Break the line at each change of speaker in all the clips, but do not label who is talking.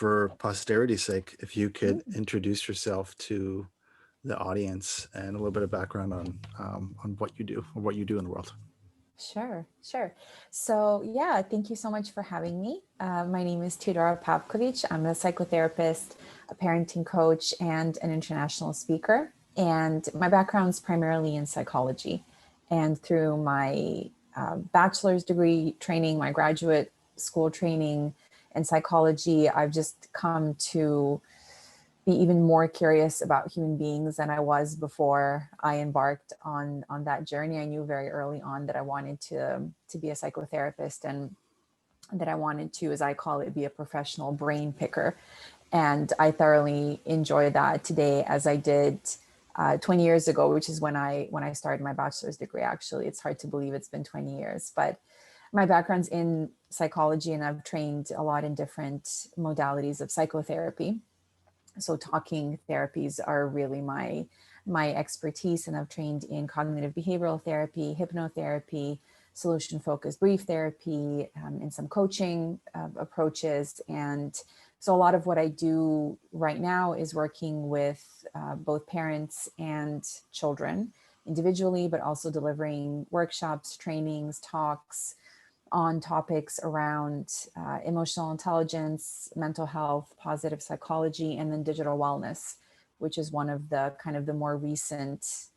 for posterity's sake, if you could
Mm,
introduce yourself to the audience and a little bit of background on what you do or what you do in the world.
sure, sure. So yeah, thank you so much for having me. My name is Teodora Pavkovic. I'm a psychotherapist, a parenting coach, and an international speaker. And my background is primarily in psychology. And through my bachelor's degree training, my graduate school training in psychology, I've just come to be even more curious about human beings than I was before I embarked on that journey. I knew very early on that I wanted to be a psychotherapist, and that I wanted to, as I call it, be a professional brain picker. And I thoroughly enjoy that today as I did 20 years ago, which is when I started my bachelor's degree. Actually, it's hard to believe it's been 20 years, but my background's in psychology, and I've trained a lot in different modalities of psychotherapy. So talking therapies are really my expertise, and I've trained in cognitive behavioral therapy, hypnotherapy, solution focused brief therapy, and some coaching approaches. And so a lot of what I do right now is working with both parents and children individually, but also delivering workshops, trainings, talks on topics around emotional intelligence, mental health, positive psychology, and then digital wellness, which is one of the kind of the more recent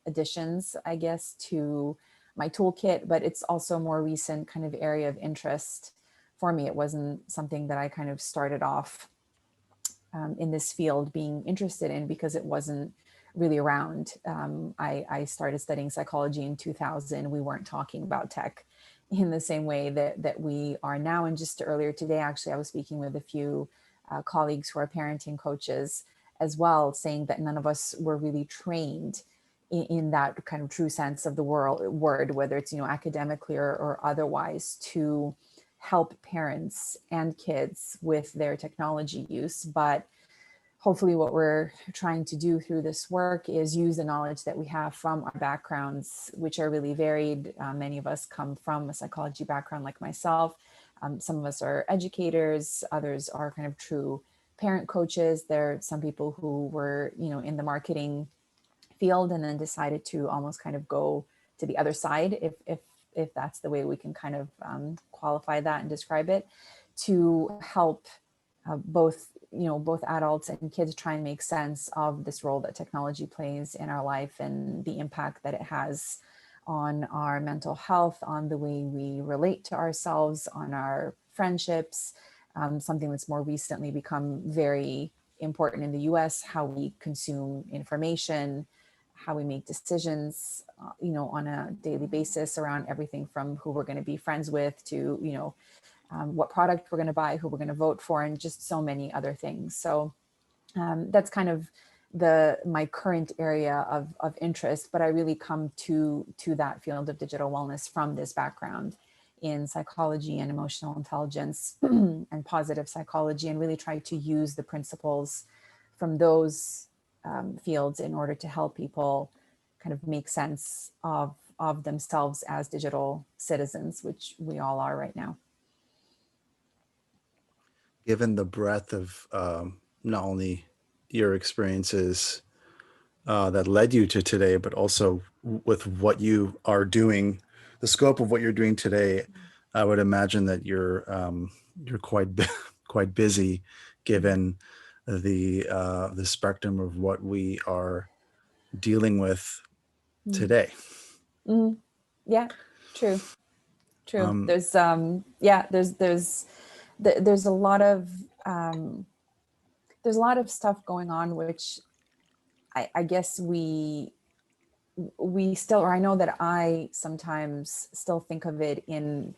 additions, I guess, to my toolkit. But it's also a more recent kind of area of interest for me. It wasn't something that I kind of started off in this field being interested in, because it wasn't really around. I started studying psychology in 2000. We weren't talking about tech in the same way that we are now. And just earlier today, actually, I was speaking with a few colleagues who are parenting coaches as well, saying that none of us were really trained in that kind of true sense of the word, whether it's, academically or otherwise, to help parents and kids with their technology use. But hopefully what we're trying to do through this work is use the knowledge that we have from our backgrounds, which are really varied. Many of us come from a psychology background like myself. Some of us are educators, others are kind of true parent coaches. There are some people who were, in the marketing field and then decided to almost kind of go to the other side, if that's the way we can kind of qualify that and describe it, to help both adults and kids try and make sense of this role that technology plays in our life and the impact that it has on our mental health, on the way we relate to ourselves, on our friendships, something that's more recently become very important in the US, how we consume information, how we make decisions, on a daily basis around everything from who we're going to be friends with to, what product we're going to buy, who we're going to vote for, and just so many other things. So that's kind of my current area of interest, but I really come to that field of digital wellness from this background in psychology and emotional intelligence and positive psychology, and really try to use the principles from those fields in order to help people kind of make sense of themselves as digital citizens, which we all are right now.
Given the breadth of not only your experiences that led you to today, but also with what you are doing, the scope of what you're doing today, I would imagine that you're quite busy, given the spectrum of what we are dealing with
Mm.
today.
Mm. Yeah, true. True.
Um,
There's a lot of stuff going on, which I guess we still, or I know that I sometimes still think of it in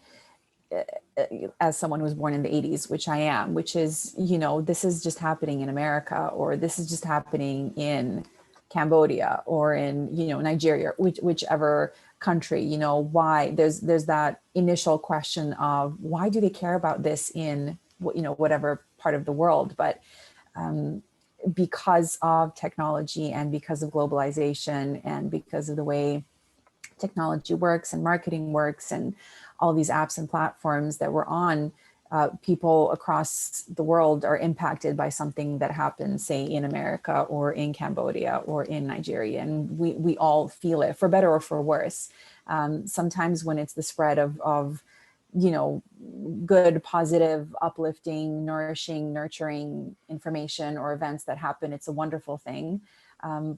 as someone who was born in the 80s, which I am, which is, this is just happening in America, or this is just happening in Cambodia or in, Nigeria, whichever country, why there's that initial question of why do they care about this in, whatever part of the world. But because of technology and because of globalization and because of the way technology works and marketing works and all these apps and platforms that we're on, people across the world are impacted by something that happens, say, in America or in Cambodia or in Nigeria. And we all feel it, for better or for worse. Sometimes when it's the spread of good, positive, uplifting, nourishing, nurturing information or events that happen, it's a wonderful thing.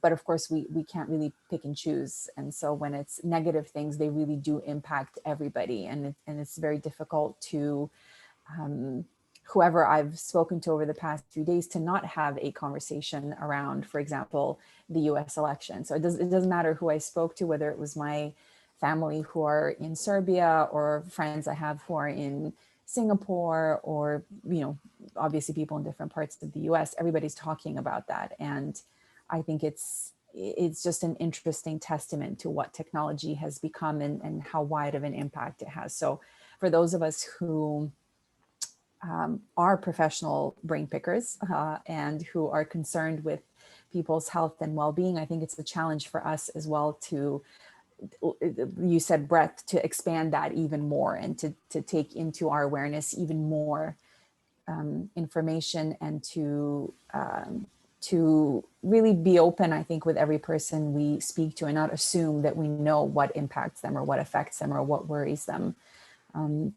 But of course, we can't really pick and choose. And so when it's negative things, they really do impact everybody. And it's very difficult to, whoever I've spoken to over the past few days, to not have a conversation around, for example, the US election. So it doesn't matter who I spoke to, whether it was my family who are in Serbia or friends I have who are in Singapore, or, obviously people in different parts of the US, everybody's talking about that. And I think it's just an interesting testament to what technology has become and how wide of an impact it has. So for those of us who are professional brain pickers and who are concerned with people's health and well-being, I think it's a challenge for us as well to, you said breadth, to expand that even more and to take into our awareness even more information, and to really be open, I think, with every person we speak to, and not assume that we know what impacts them or what affects them or what worries them.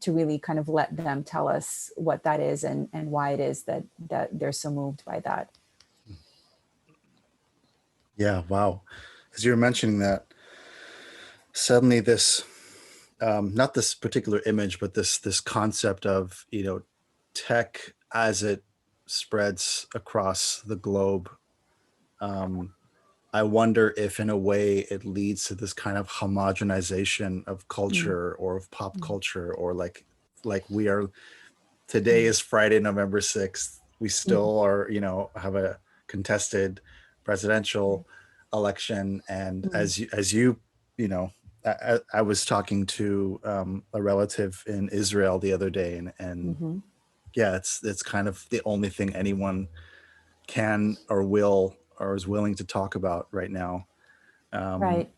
To really kind of let them tell us what that is and why it is that they're so moved by that.
Yeah, wow. As you were mentioning that, suddenly this, not this particular image, but this concept of, tech as it spreads across the globe. I wonder if in a way it leads to this kind of homogenization of
Mm,
culture or of pop
mm,
culture, or like we are, today
mm,
is Friday, November 6th. We
mm,
still are, have a contested presidential election. And
mm,
you know, I was talking to a relative in Israel the other day, and
mm-hmm.
yeah, it's kind of the only thing anyone can or will or is willing to talk about right now. Um,
Right.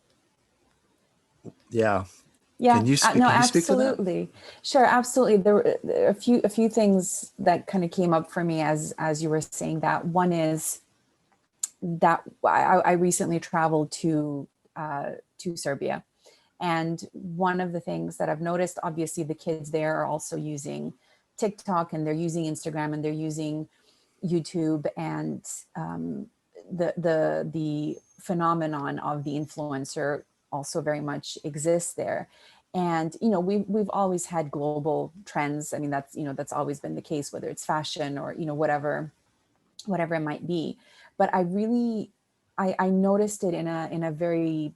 yeah,
Yeah, no,
Can you speak to that?
absolutely. Sure, absolutely. There were a few things that kind of came up for me as you were saying that. One is that I recently traveled to Serbia, and one of the things that I've noticed, obviously, the kids there are also using TikTok, and they're using Instagram, and they're using YouTube, and the phenomenon of the influencer also very much exists there. And we've always had global trends. I mean, that's always been the case, whether it's fashion or whatever it might be. But I noticed it in a very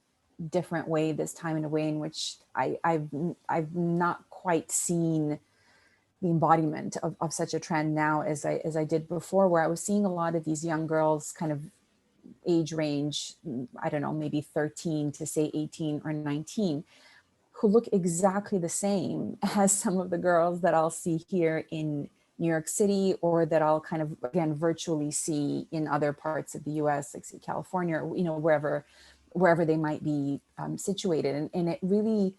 different way this time, in a way in which I've not quite seen the embodiment of such a trend now as I did before, where I was seeing a lot of these young girls, kind of age range, I don't know, maybe 13 to say 18 or 19, who look exactly the same as some of the girls that I'll see here in New York City, or that I'll kind of, again, virtually see in other parts of the US, like say California, or wherever they might be situated. And it really,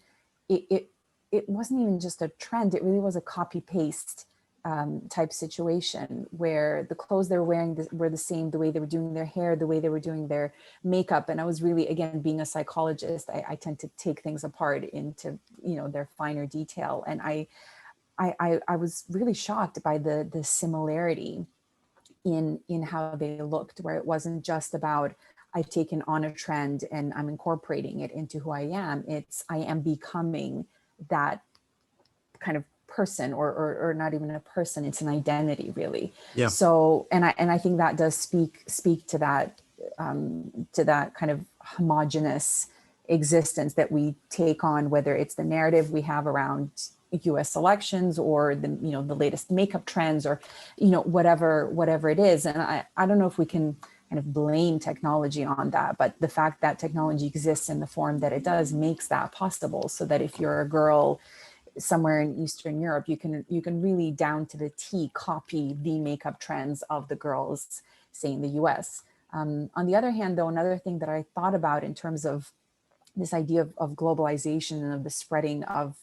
it it wasn't even just a trend, it really was a copy paste type situation, where the clothes they were wearing were the same, the way they were doing their hair, the way they were doing their makeup. And I was really, again, being a psychologist, I tend to take things apart into their finer detail. And I was really shocked by the similarity in how they looked, where it wasn't just about, I've taken on a trend and I'm incorporating it into who I am. It's, I am becoming that kind of person, or not even a person, it's an identity, really.
Yeah.
So, and I think that does speak to that kind of homogenous existence that we take on, whether it's the narrative we have around US elections, or the latest makeup trends, or whatever it is. And I don't know if we can kind of blame technology on that, but the fact that technology exists in the form that it does makes that possible, so that if you're a girl somewhere in Eastern Europe, you can really, down to the T, copy the makeup trends of the girls, say, in the US. On the other hand, though, another thing that I thought about in terms of this idea of globalization and of the spreading of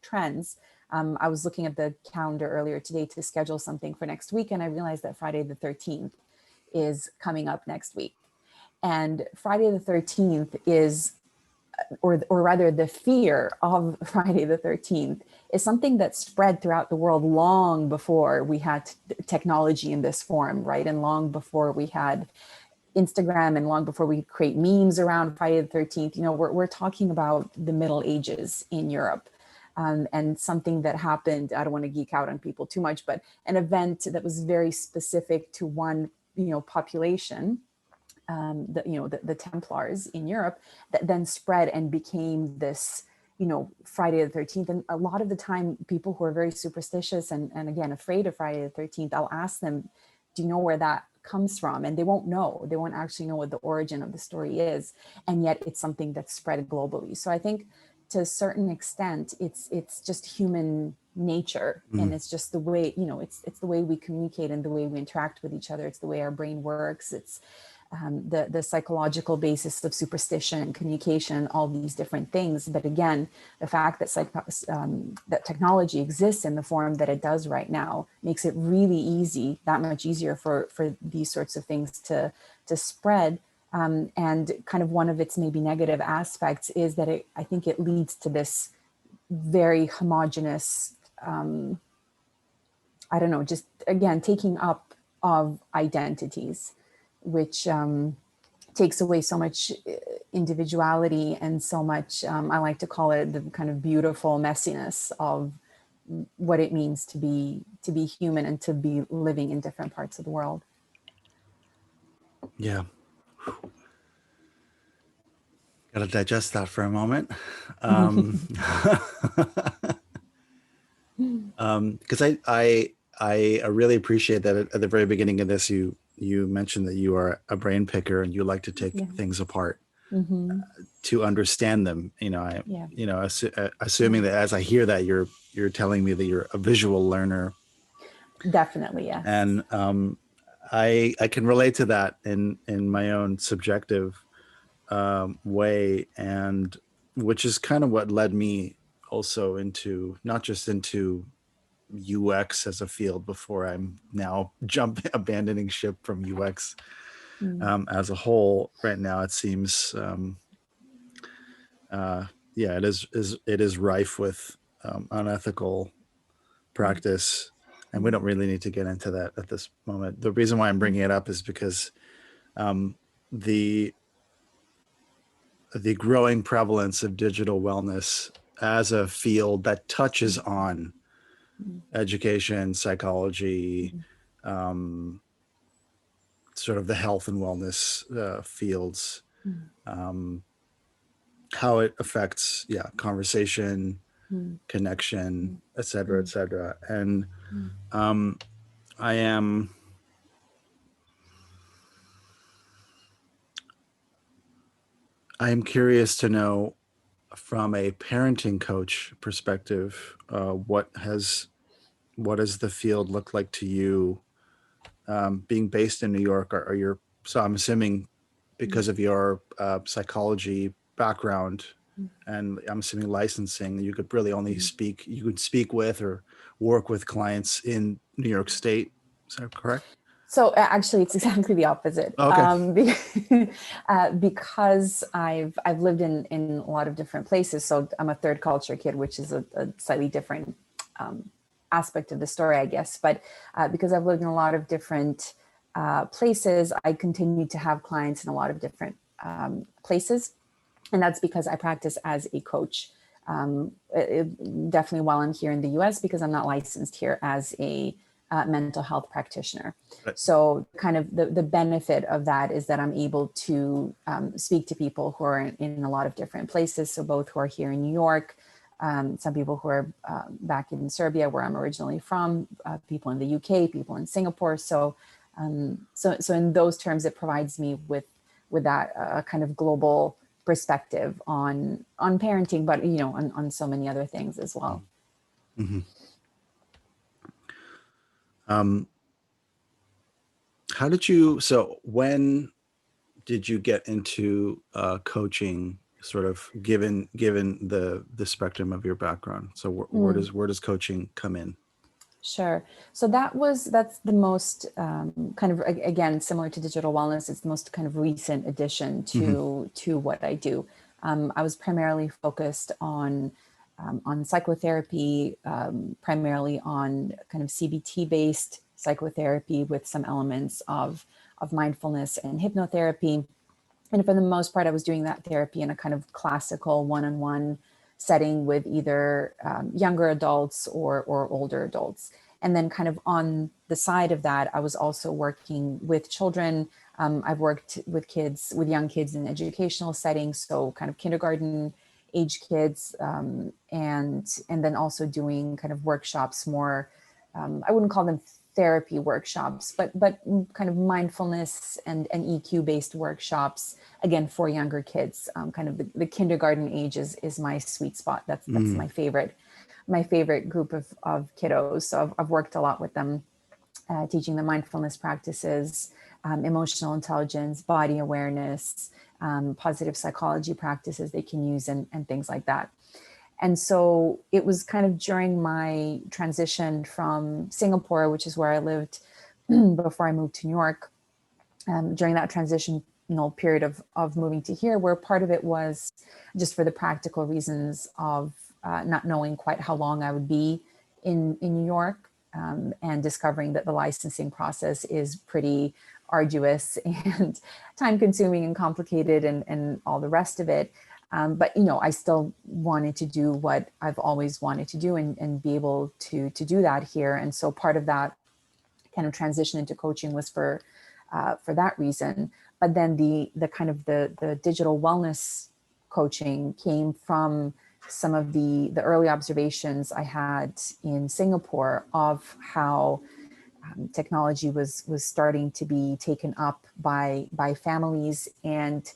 trends, I was looking at the calendar earlier today to schedule something for next week, and I realized that Friday the 13th is coming up next week. And Friday the 13th is, or rather the fear of Friday the 13th is something that spread throughout the world long before we had technology in this form, right? And long before we had Instagram, and long before we could create memes around Friday the 13th. You know, we're talking about the Middle Ages in Europe. And something that happened, I don't want to geek out on people too much, but an event that was very specific to one, population, the Templars in Europe, that then spread and became this, Friday the 13th. And a lot of the time, people who are very superstitious and again, afraid of Friday the 13th, I'll ask them, do you know where that comes from? And they won't know. They won't actually know what the origin of the story is. And yet it's something that's spread globally. So I think to a certain extent, it's just human nature. And it's just the way, it's the way we communicate and the way we interact with each other. It's the way our brain works. It's the psychological basis of superstition, communication, all these different things. But again, the fact that that technology exists in the form that it does right now makes it really easy, that much easier for these sorts of things to spread. And kind of one of its maybe negative aspects is that I think it leads to this very homogenous, I don't know, just again, taking up of identities, which takes away so much individuality and so much, I like to call it the kind of beautiful messiness of what it means to be human and to be living in different parts of the world.
Yeah. Got to digest that for a moment. Because I really appreciate that at the very beginning of this, you mentioned that you are a brain picker and you like to take
Yeah.
things apart
Mm-hmm.
to understand them.
Yeah.
Assuming that as I hear that you're telling me that you're a visual learner,
Definitely, yes.
and I can relate to that in my own subjective way, and which is kind of what led me also into not just into UX as a field before I'm now abandoning ship from UX as a whole. Right now, it seems, yeah, it is rife with unethical practice, and we don't really need to get into that at this moment. The reason why I'm bringing it up is because the growing prevalence of digital wellness as a field that touches on education, psychology, sort of the health and wellness fields, how it affects, conversation, connection, et cetera, et cetera. And I am curious to know from a parenting coach perspective, what does the field look like to you, being based in New York? Or you're, so I'm assuming because of your psychology background, and I'm assuming licensing, you could really only speak with or work with clients in New York State. Is that correct?
So actually, it's exactly the opposite.
Oh, okay.
Because I've lived in a lot of different places. So I'm a third culture kid, which is a slightly different aspect of the story, I guess. But because I've lived in a lot of different places, I continue to have clients in a lot of different places, and that's because I practice as a coach. Definitely while I'm here in the U.S., because I'm not licensed here as a mental health practitioner.
Right.
So kind of the benefit of that is that I'm able to speak to people who are in a lot of different places. So both who are here in New York, some people who are back in Serbia, where I'm originally from, people in the UK, people in Singapore. So so in those terms, it provides me with that kind of global perspective on parenting, but on so many other things as well.
Mm-hmm. When did you get into coaching sort of given the spectrum of your background. So
Mm.
where does coaching come in?
Sure. So that's the most kind of, again, similar to digital wellness. It's the most kind of recent addition
Hmm.
to what I do. I was primarily focused on psychotherapy, primarily on kind of CBT based psychotherapy with some elements of mindfulness and hypnotherapy. And for the most part, I was doing that therapy in a kind of classical one-on-one setting with either younger adults or older adults. And then kind of on the side of that, I was also working with children. I've worked with kids, with young kids in educational settings, so kind of kindergarten age kids, and then also doing kind of workshops more. I wouldn't call them therapy workshops, but kind of mindfulness and EQ based workshops, again, for younger kids. Kind of the kindergarten age is my sweet spot. That's
Mm.
my favorite group of kiddos. So I've worked a lot with them, teaching them mindfulness practices, emotional intelligence, body awareness, positive psychology practices they can use, and things like that. And so it was kind of during my transition from Singapore, which is where I lived before I moved to New York, during that transitional period of moving to here, where part of it was just for the practical reasons of not knowing quite how long I would be in New York, and discovering that the licensing process is pretty arduous and time consuming and complicated, and all the rest of it. But I still wanted to do what I've always wanted to do, and be able to do that here. And so part of that kind of transition into coaching was for that reason. But then the kind of the digital wellness coaching came from some of the early observations I had in Singapore of how technology was starting to be taken up by families and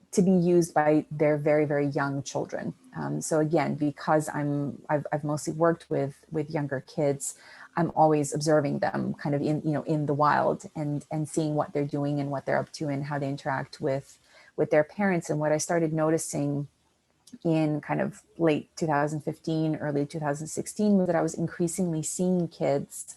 to be used by their very, very young children. So again, because I've mostly worked with younger kids, I'm always observing them kind of in the wild, and seeing what they're doing and what they're up to and how they interact with their parents. And what I started noticing in kind of late 2015, early 2016, was that I was increasingly seeing kids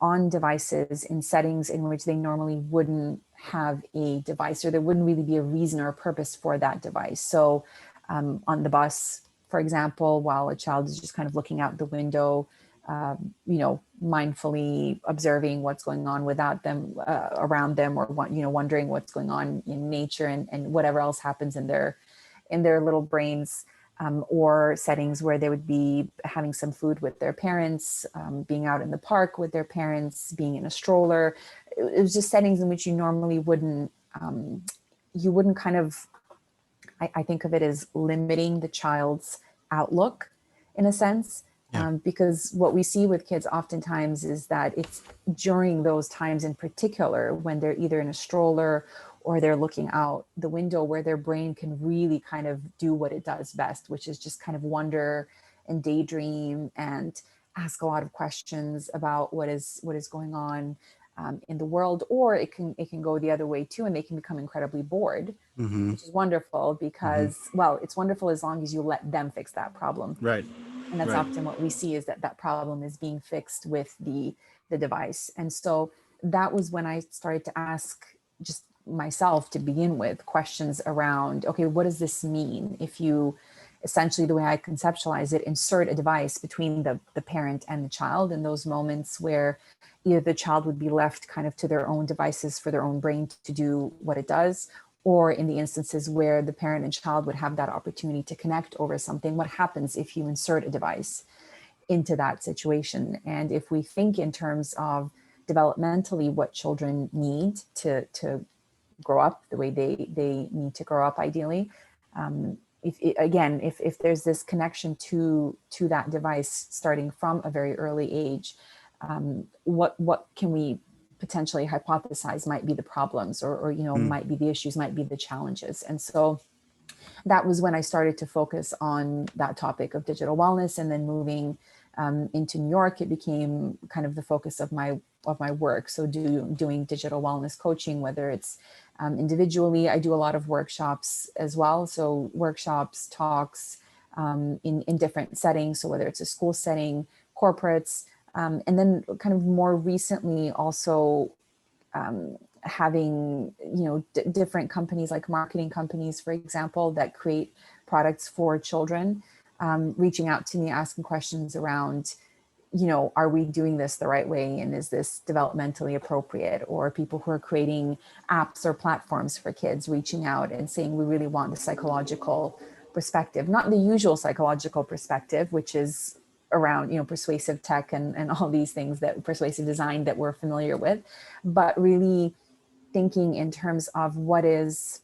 on devices in settings in which they normally wouldn't have a device, or there wouldn't really be a reason or a purpose for that device. So on the bus, for example, while a child is just kind of looking out the window, mindfully observing what's going on without them, around them, or wondering what's going on in nature, and whatever else happens in their little brains, or settings where they would be having some food with their parents, being out in the park with their parents, being in a stroller. It was just settings in which you normally wouldn't, you wouldn't kind of, I think of it as limiting the child's outlook in a sense.
Yeah.
Because what we see with kids oftentimes is that it's during those times in particular, when they're either in a stroller or they're looking out the window, where their brain can really kind of do what it does best, which is just kind of wonder and daydream and ask a lot of questions about what is going on in the world. Or it can go the other way too, and they can become incredibly bored,
Hmm.
which is wonderful
Hmm.
because, well, it's wonderful as long as you let them fix that problem.
Right.
And that's
Right.
often what we see, is that problem is being fixed with the device. And so that was when I started to ask just myself, to begin with, questions around, okay, what does this mean if you, essentially, the way I conceptualize it, insert a device between the parent and the child in those moments where either the child would be left kind of to their own devices for their own brain to do what it does, or in the instances where the parent and child would have that opportunity to connect over something. What happens if you insert a device into that situation? And if we think in terms of developmentally what children need to grow up the way they need to grow up, ideally, if there's this connection to that device starting from a very early age, what can we potentially hypothesize might be the problems, or
Mm.
might be the issues, might be the challenges. And so that was when I started to focus on that topic of digital wellness. And then moving into New York, it became kind of the focus of my my work. So doing digital wellness coaching, whether it's individually, I do a lot of workshops as well. So workshops, talks in different settings. So whether it's a school setting, corporates, and then kind of more recently also having different companies like marketing companies, for example, that create products for children, reaching out to me asking questions around, are we doing this the right way, and is this developmentally appropriate? Or people who are creating apps or platforms for kids reaching out and saying, we really want the psychological perspective, not the usual psychological perspective, which is around persuasive tech and all these things, that persuasive design that we're familiar with, but really thinking in terms of what is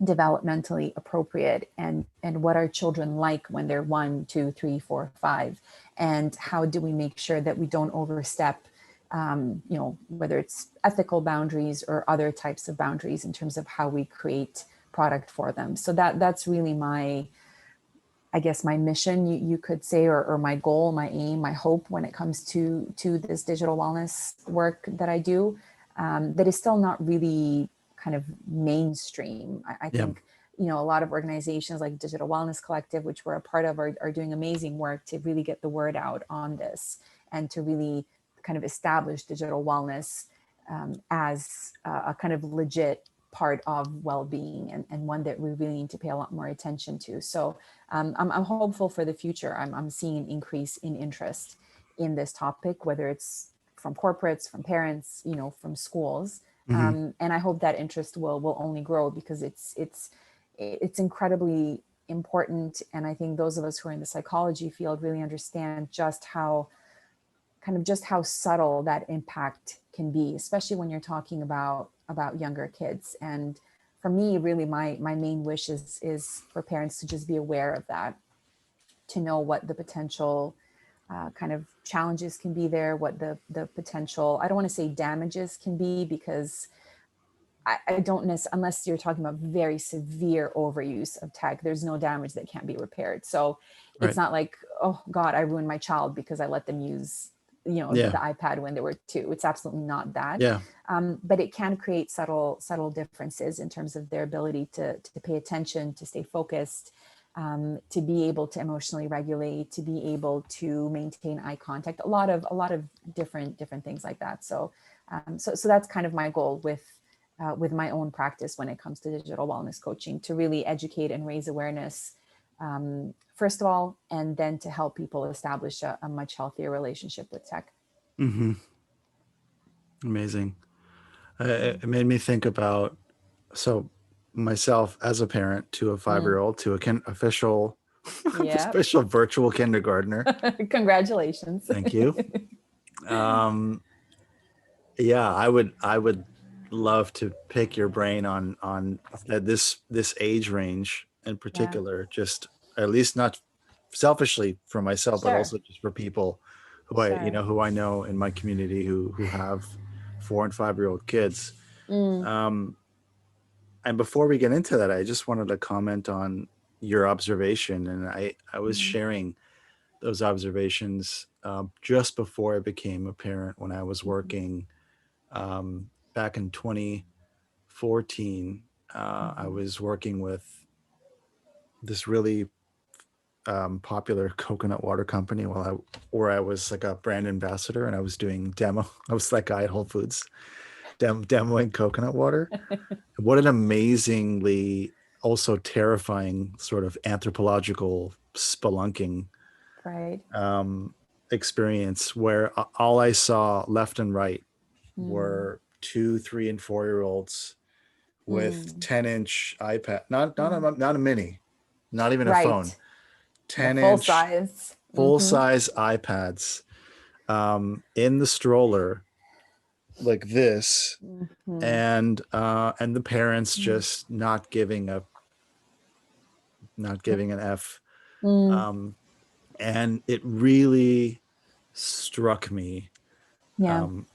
developmentally appropriate, and what are children like when they're 1, 2, 3, 4, 5, and how do we make sure that we don't overstep whether it's ethical boundaries or other types of boundaries in terms of how we create product for them. So that's really my, I guess, my mission, you could say, or my goal, my aim, my hope when it comes to this digital wellness work that I do, that is still not really kind of mainstream. I
Yeah.
think, a lot of organizations like Digital Wellness Collective, which we're a part of, are doing amazing work to really get the word out on this, and to really kind of establish digital wellness as a kind of legit part of well-being, and one that we really need to pay a lot more attention to. So I'm hopeful for the future. I'm seeing an increase in interest in this topic, whether it's from corporates, from parents, from schools,
Hmm.
and I hope that interest will only grow, because it's incredibly important. And I think those of us who are in the psychology field really understand just how subtle that impact can be, especially when you're talking about younger kids. And for me, really, my main wish is for parents to just be aware of that, to know what the potential kind of challenges can be there, what the potential, I don't want to say damages can be, because I don't necessarily, unless you're talking about very severe overuse of tech, there's no damage that can't be repaired. So it's
Right.
not like, oh God, I ruined my child because I let them use,
Yeah.
the iPad when they were 2. It's absolutely not that.
Yeah.
But it can create subtle differences in terms of their ability to pay attention, to stay focused, to be able to emotionally regulate, to be able to maintain eye contact, a lot of different things like that. So so that's kind of my goal with my own practice when it comes to digital wellness coaching, to really educate and raise awareness, first of all, and then to help people establish a much healthier relationship with tech.
Hmm. Amazing. It made me think about, so myself as a parent to a
Mm.
5-year-old, to a official
Yeah.
official virtual kindergartner.
Congratulations.
Thank you. Um, yeah, I would love to pick your brain on this age range in
Yeah.
particular, just at least not selfishly for myself, but
Sure.
also just for people
Sure.
who I know in my community who have 4 and 5-year-old kids.
Mm.
Um, and before we get into that, I just wanted to comment on your observation, and I was
Mm.
sharing those observations just before I became a parent, when I was
Mhm.
working back in 2014. I
Mhm.
was working with this really popular coconut water company where I was like a brand ambassador, and I was doing demo. I was that guy at Whole Foods demoing coconut water. What an amazingly also terrifying sort of anthropological spelunking
Right.
um, experience, where all I saw left and right
Mm.
were 2, 3, and 4 year olds with
Mm.
10-inch iPad,
Mm.
not a mini, not even a phone,
Right. The full
10-inch
size.
full
Mm-hmm.
size iPads in the stroller like this,
Mm-hmm.
and the parents
Mm.
just not giving an F.
Mm.
Um, and it really struck me,
Yeah.
um,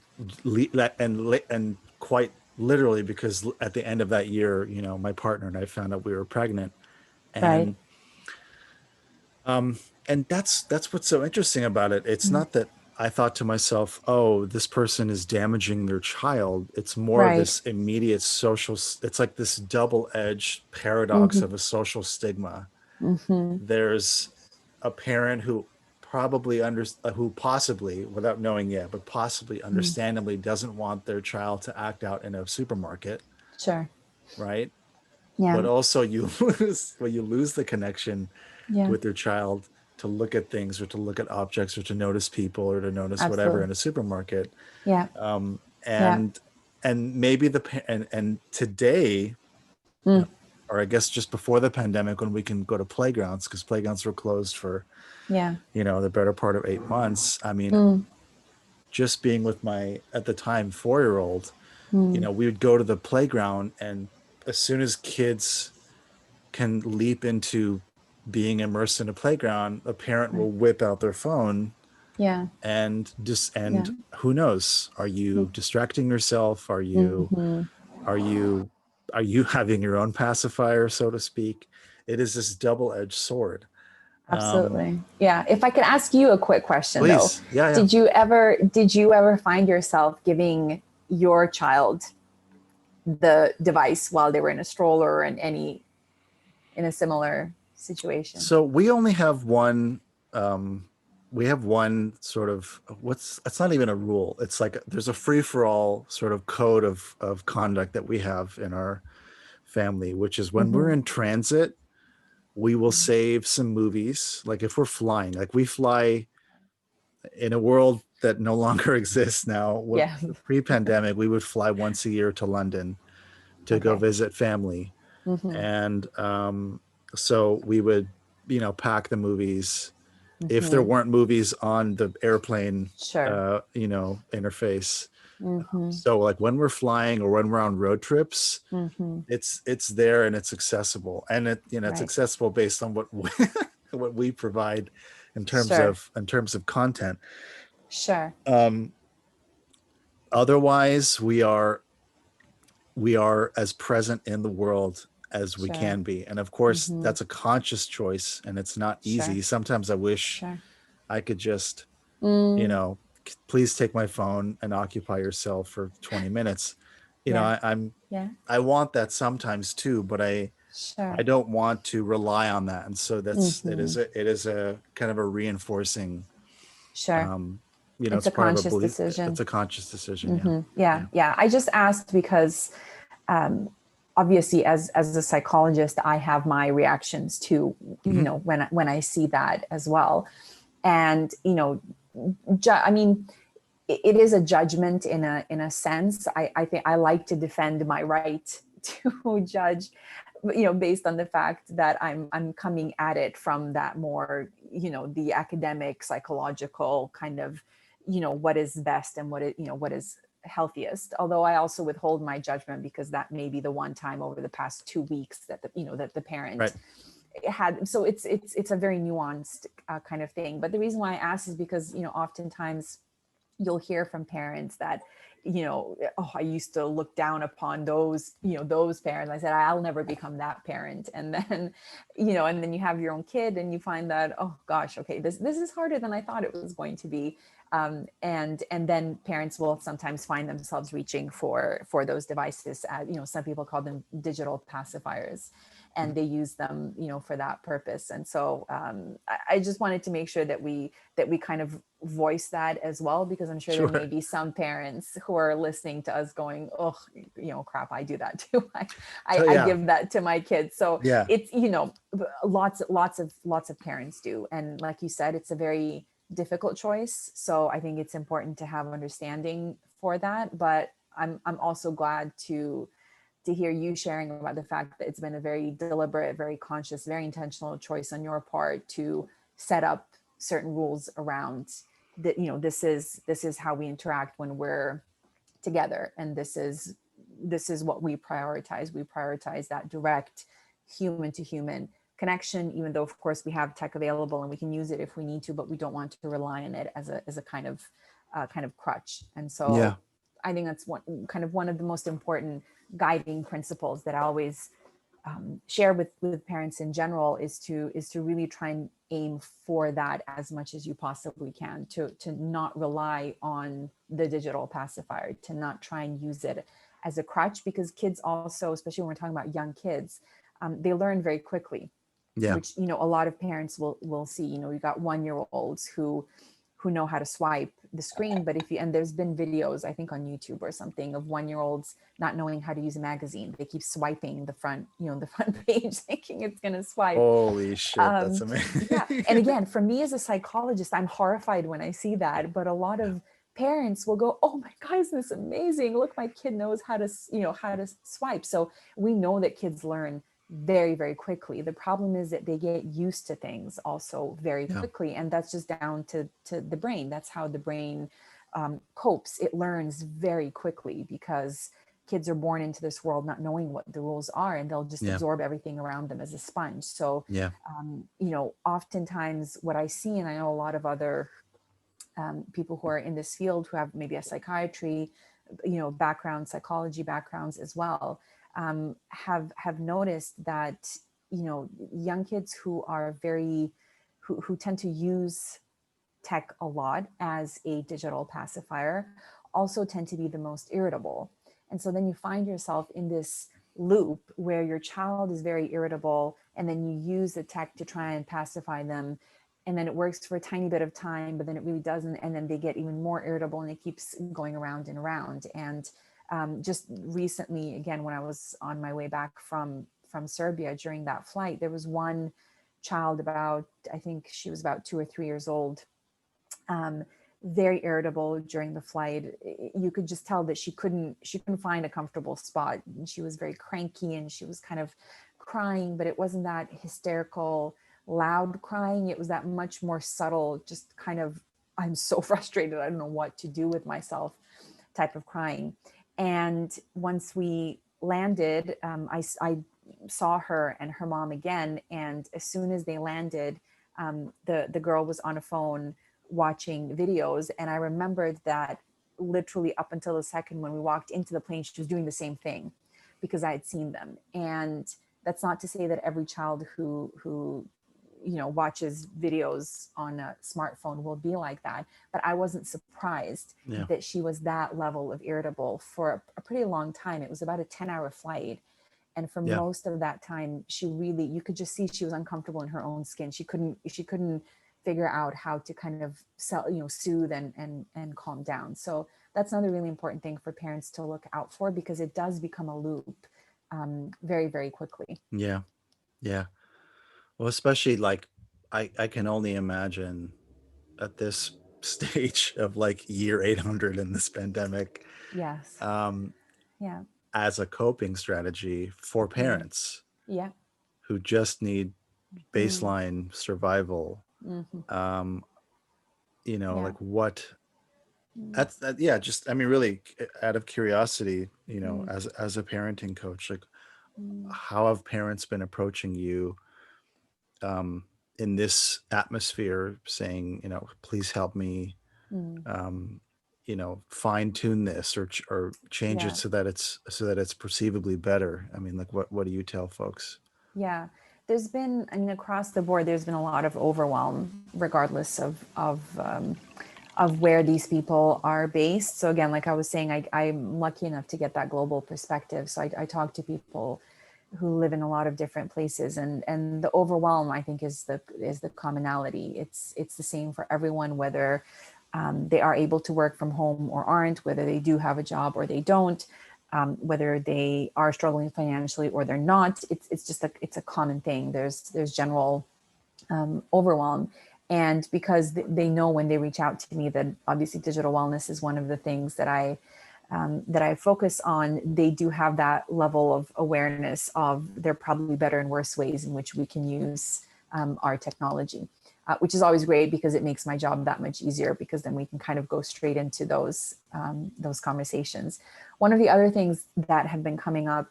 and quite literally, because at the end of that year, my partner and I found out we were pregnant,
Right.
and um, and that's what's so interesting about it. It's
Mm.
not that I thought to myself, oh, this person is damaging their child. It's more of
Right.
this immediate social, it's like this double-edged paradox
Mm-hmm.
of a social stigma.
Mm-hmm.
There's a parent who who possibly, without knowing yet, but possibly
Mm.
understandably doesn't want their child to act out in a supermarket,
Sure.
right? But
Yeah.
also you lose the connection
Yeah.
with your child to look at things or to look at objects or to notice people or to notice whatever
Absolutely.
in a supermarket.
Yeah.
um,
Yeah.
and maybe and today,
Mm.
or I guess just before the pandemic, when we can go to playgrounds because playgrounds were closed for
Yeah.
the better part of 8 months. I mean,
Mm.
just being with my, at the time, 4-year-old,
Mm.
we would go to the playground, and as soon as kids can leap into being immersed in a playground, a parent
Right.
will whip out their phone
Yeah. Yeah.
and who knows? Are you distracting yourself?
Mm-hmm.
Are you are you having your own pacifier, so to speak? It is this double-edged sword. Um,
Absolutely. Yeah. If I could ask you a quick question though,
Please, yeah, yeah.
did you ever find yourself giving your child the device while they were in a stroller and in a similar situation?
So we only have one. Um, we have one sort of, what's, it's not even a rule. It's like there's a free for all sort of code of conduct that we have in our family, which is when we're
Mm-hmm.
in transit, we will save some movies. Like if we're flying, like we fly in a world that no longer exists now.
Yeah.
Pre-pandemic, we would fly once a year to London to go
Okay.
visit family,
Mm-hmm.
and so we would, pack the movies if there
Mm-hmm.
weren't movies on the airplane,
Sure.
interface.
Mm-hmm.
So like when we're flying or when we're on road trips,
Mm-hmm.
it's there and it's accessible, and it's
Right.
accessible based on what what we provide
Sure.
in terms of content.
Sure.
Um, Otherwise, we are as present in the world as we
Sure.
can be, and of course,
Mm-hmm.
that's a conscious choice, and it's not
Sure.
easy. Sometimes I wish
Sure.
I could just, you
Mm.
know, please take my phone and occupy yourself for 20 minutes.
Yeah.
I'm
Yeah.
I want that sometimes too, but I
Sure.
don't want to rely on that. And so
Mm-hmm.
it is a kind of a reinforcing,
Sure.
um,
It's
it's
a
part of a
conscious
belief.
decision.
It's a conscious decision. Yeah.
Mm-hmm. Yeah.
Yeah.
Yeah. I just asked because um, obviously as a psychologist, I have my reactions to,
Hmm.
when I see that as well. And, I mean, it is a judgment in a sense. I think I like to defend my right to judge, based on the fact that I'm coming at it from that more, the academic, psychological kind of, what is best and what is healthiest. Although I also withhold my judgment because that may be the one time over the past 2 weeks that the parent
Right.
had. So it's a very nuanced kind of thing. But the reason why I ask is because oftentimes you'll hear from parents that, oh, I used to look down upon those parents. I said, I'll never become that parent. And then, and then you have your own kid and you find that, oh gosh, okay, this is harder than I thought it was going to be. And then parents will sometimes find themselves reaching for those devices. Some people call them digital pacifiers, and they use them, for that purpose. And so I just wanted to make sure that we kind of voice that as well, because I'm sure there may
Sure.
be some parents who are listening to us going, oh, crap, I do that too. I,
So
I
yeah.
give that to my kids. So
Yeah.
it's, lots of parents do. And like you said, it's a very difficult choice. So I think it's important to have understanding for that. But I'm also glad to hear you sharing about the fact that it's been a very deliberate, very conscious, very intentional choice on your part to set up certain rules around that. This is how we interact when we're together, and this is what we prioritize. We prioritize that direct human to human connection, even though of course we have tech available and we can use it if we need to, but we don't want to rely on it as a kind of crutch. And
Yeah.
so I think that's one of the most important guiding principles that I always share with parents in general is to really try and aim for that as much as you possibly can, to not rely on the digital pacifier, to not try and use it as a crutch, because kids also, especially when we're talking about young kids, they learn very quickly,
Yeah.
which, you know, a lot of parents will see. You know, you got 1 year olds who know how to swipe the screen, but if you, and there's been videos, I think on YouTube or something, of 1 year olds not knowing how to use a magazine. They keep swiping the front, you know, the front page, thinking it's going to swipe.
Holy shit, that's
Yeah.
amazing.
And again, for me as a psychologist, I'm horrified when I see that, but a lot
Yeah.
of parents will go, oh my God, isn't this amazing? Look, my kid knows how to, you know, how to swipe. So we know that kids learn very, very quickly. The problem is that they get used to things also very
Yeah.
quickly. And that's just down to the brain. That's how the brain copes. It learns very quickly because kids are born into this world not knowing what the rules are, and they'll just
Yeah.
absorb everything around them as a sponge. So
Yeah.
you know, oftentimes what I see, and I know a lot of other people who are in this field who have maybe a psychiatry, you know, background, psychology backgrounds as well, have noticed that, you know, young kids who are very, who tend to use tech a lot as a digital pacifier also tend to be the most irritable. And so then you find yourself in this loop where your child is very irritable, and then you use the tech to try and pacify them. And then it works for a tiny bit of time, but then it really doesn't. And then they get even more irritable, and it keeps going around and around. And just recently, again, when I was on my way back from Serbia during that flight, there was one child about, I think she was about 2 or 3 years old, um, very irritable during the flight. You could just tell that she couldn't find a comfortable spot. And she was very cranky, and she was kind of crying, but it wasn't that hysterical, loud crying. It was that much more subtle, just kind of, I'm so frustrated, I don't know what to do with myself type of crying. And once we landed, I saw her and her mom again. And as soon as they landed, the girl was on a phone watching videos. And I remembered that literally up until the second when we walked into the plane, she was doing the same thing because I had seen them. And that's not to say that every child who you know watches videos on a smartphone will be like that, but I wasn't surprised
Yeah.
that she was that level of irritable for a pretty long time. It was about a 10-hour flight, and for
Yeah.
most of that time she really, you could just see she was uncomfortable in her own skin. She couldn't figure out how to kind of soothe and calm down. So that's another really important thing for parents to look out for, because it does become a loop very, very quickly.
Yeah. Yeah. Well, especially like I can only imagine at this stage of like year 800 in this pandemic,
Yes.
um,
Yeah.
as a coping strategy for
Mm.
parents
Yeah.
who just need
Mm.
baseline survival.
Hmm.
Um,
Yeah.
like what
Mm.
that's that, yeah, just I mean, really, out of curiosity,
Mm.
as a parenting coach, like
Mm.
how have parents been approaching you um, in this atmosphere, saying, please help me,
Mm.
um, fine tune this or change it
Yeah.
so that it's perceivably better. I mean, like what do you tell folks?
Yeah. There's been, I mean, across the board, there's been a lot of overwhelm, regardless of where these people are based. So again, like I was saying, I'm lucky enough to get that global perspective. So I talk to people who live in a lot of different places, and the overwhelm, I think, is the commonality. It's the same for everyone, whether they are able to work from home or aren't, whether they do have a job or they don't, whether they are struggling financially or they're not. It's just it's a common thing. There's general overwhelm. And because they know when they reach out to me that obviously digital wellness is one of the things that I focus on, they do have that level of awareness of there are probably better and worse ways in which we can use our technology, which is always great because it makes my job that much easier, because then we can kind of go straight into those conversations. One of the other things that have been coming up,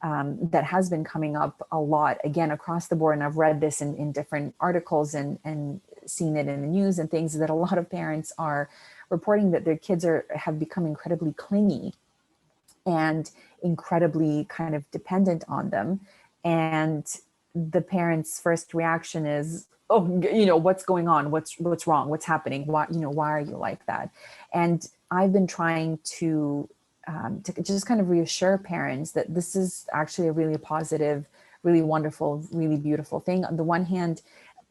that has been coming up a lot, again, across the board, and I've read this in different articles and seen it in the news and things, that a lot of parents are reporting that their kids have become incredibly clingy and incredibly kind of dependent on them. And the parents' first reaction is, oh, what's going on, what's wrong, what's happening, why are you like that? And I've been trying to just kind of reassure parents that this is actually a really positive, really wonderful, really beautiful thing. On the one hand,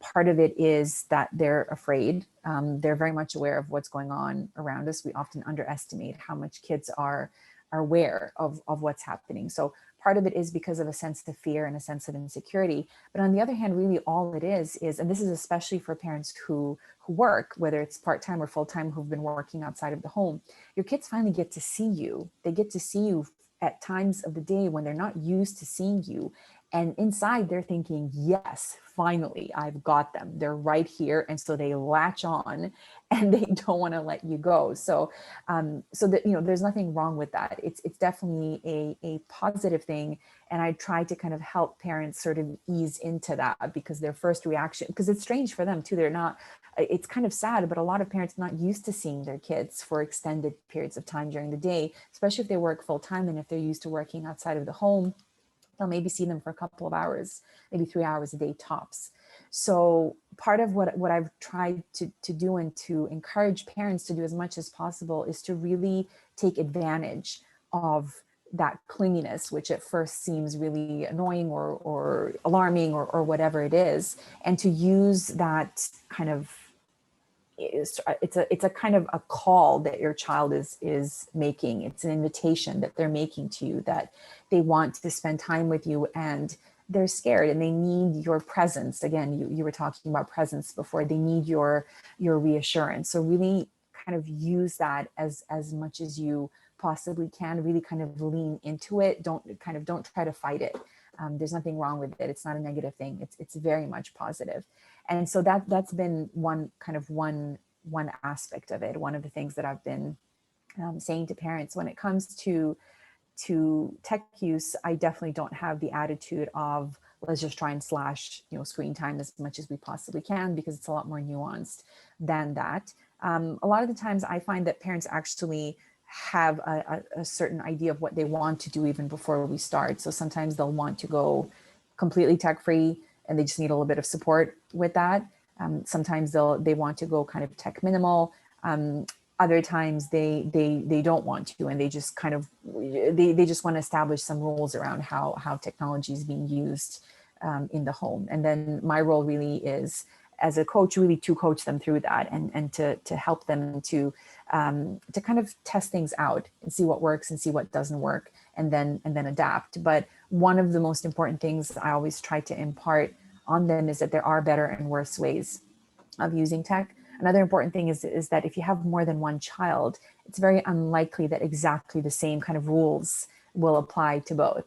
part of it is that they're afraid. They're very much aware of what's going on around us. We often underestimate how much kids are aware of what's happening. So part of it is because of a sense of fear and a sense of insecurity. But on the other hand, really all it is, and this is especially for parents who work, whether it's part-time or full-time, who've been working outside of the home, your kids finally get to see you. They get to see you at times of the day when they're not used to seeing you. And inside they're thinking, yes, finally, I've got them. They're right here. And so they latch on and they don't want to let you go. So that, there's nothing wrong with that. It's definitely a positive thing. And I try to kind of help parents sort of ease into that, because their first reaction, because it's strange for them too. It's kind of sad, but a lot of parents are not used to seeing their kids for extended periods of time during the day, especially if they work full time. And if they're used to working outside of the home, they'll maybe see them for a couple of hours, maybe 3 hours a day tops. So part of what I've tried to do and to encourage parents to do as much as possible is to really take advantage of that clinginess, which at first seems really annoying or alarming or whatever it is, and to use that kind of, it's a kind of a call that your child is making. It's an invitation that they're making to you, that they want to spend time with you, and they're scared and they need your presence. Again, you were talking about presence before. They need your reassurance. So really kind of use that as much as you possibly can. Really kind of lean into it. Don't try to fight it. There's nothing wrong with it. It's not a negative thing. It's very much positive. And so that's been one aspect of it. One of the things that I've been saying to parents when it comes to tech use, I definitely don't have the attitude of, let's just try and slash screen time as much as we possibly can, because it's a lot more nuanced than that. A lot of the times I find that parents actually have a certain idea of what they want to do even before we start. So sometimes they'll want to go completely tech free and they just need a little bit of support with that. Sometimes they want to go kind of tech minimal. Other times they don't want to, and they just kind of they just want to establish some rules around how technology is being used in the home. And then my role really is, as a coach, really to coach them through that, and to help them to kind of test things out and see what works and see what doesn't work, and then adapt. But one of the most important things I always try to impart on them is that there are better and worse ways of using tech. Another important thing is that if you have more than one child, it's very unlikely that exactly the same kind of rules will apply to both.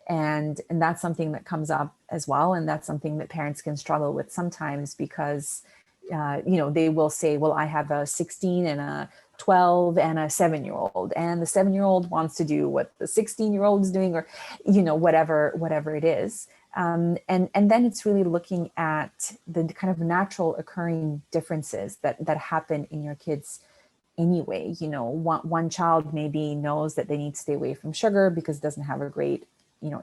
And that's something that comes up as well. And that's something that parents can struggle with sometimes, because they will say, well, I have a 16 and a 12 and a 7-year-old, and the 7-year-old wants to do what the 16-year-old is doing, or whatever it is. And then it's really looking at the kind of natural occurring differences that happen in your kids anyway. One child maybe knows that they need to stay away from sugar because it doesn't have a great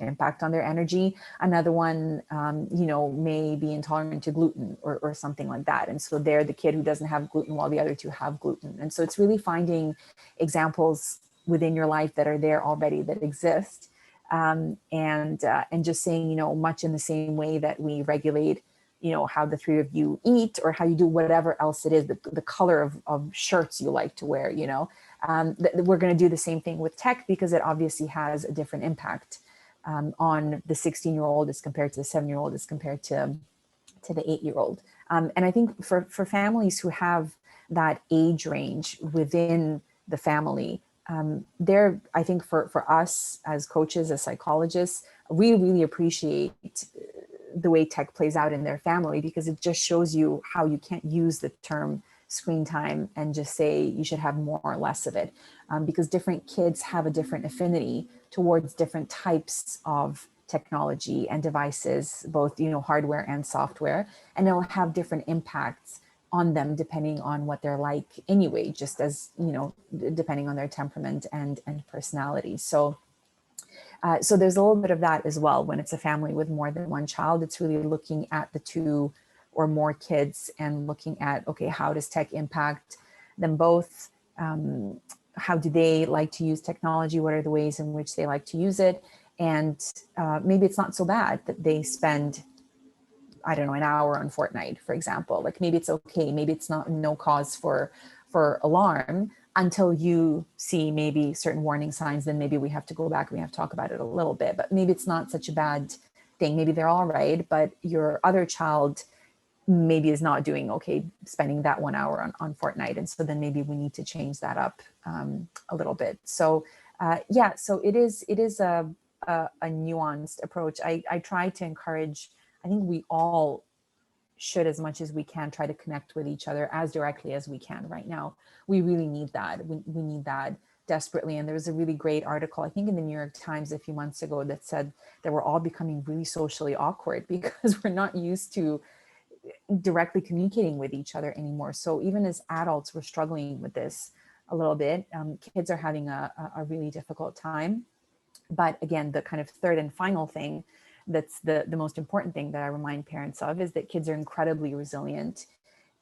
impact on their energy. Another one may be intolerant to gluten or something like that, and so they're the kid who doesn't have gluten while the other two have gluten. And so it's really finding examples within your life that are there already, that exist, and just saying, much in the same way that we regulate how the three of you eat, or how you do whatever else it is, the color of shirts you like to wear, we're going to do the same thing with tech, because it obviously has a different impact on the 16-year-old as compared to the 7-year-old, as compared to the 8-year-old. And I think for families who have that age range within the family, I think for us as coaches, as psychologists, we really appreciate the way tech plays out in their family, because it just shows you how you can't use the term screen time and just say you should have more or less of it, because different kids have a different affinity towards different types of technology and devices, both hardware and software, and it'll have different impacts on them depending on what they're like anyway, just as depending on their temperament and personality. So So there's a little bit of that as well. When it's a family with more than one child, it's really looking at the two or more kids and looking at, okay, how does tech impact them both? How do they like to use technology? What are the ways in which they like to use it? And maybe it's not so bad that they spend, I don't know, an hour on Fortnite, for example. Like maybe it's okay. Maybe it's not no cause for alarm until you see maybe certain warning signs. Then maybe we have to go back and we have to talk about it a little bit. But maybe it's not such a bad thing. Maybe they're all right, but your other child maybe is not doing okay spending that 1 hour on Fortnite. And so then maybe we need to change that up a little bit. So yeah, so it is a nuanced approach. I try to encourage, I think we all should, as much as we can, try to connect with each other as directly as we can right now. We really need that. We need that desperately. And there was a really great article, I think in the New York Times a few months ago, that said that we're all becoming really socially awkward because we're not used to directly communicating with each other anymore. So even as adults, we're struggling with this a little bit. Kids are having a really difficult time. But again, the kind of third and final thing that's the most important thing that I remind parents of is that kids are incredibly resilient,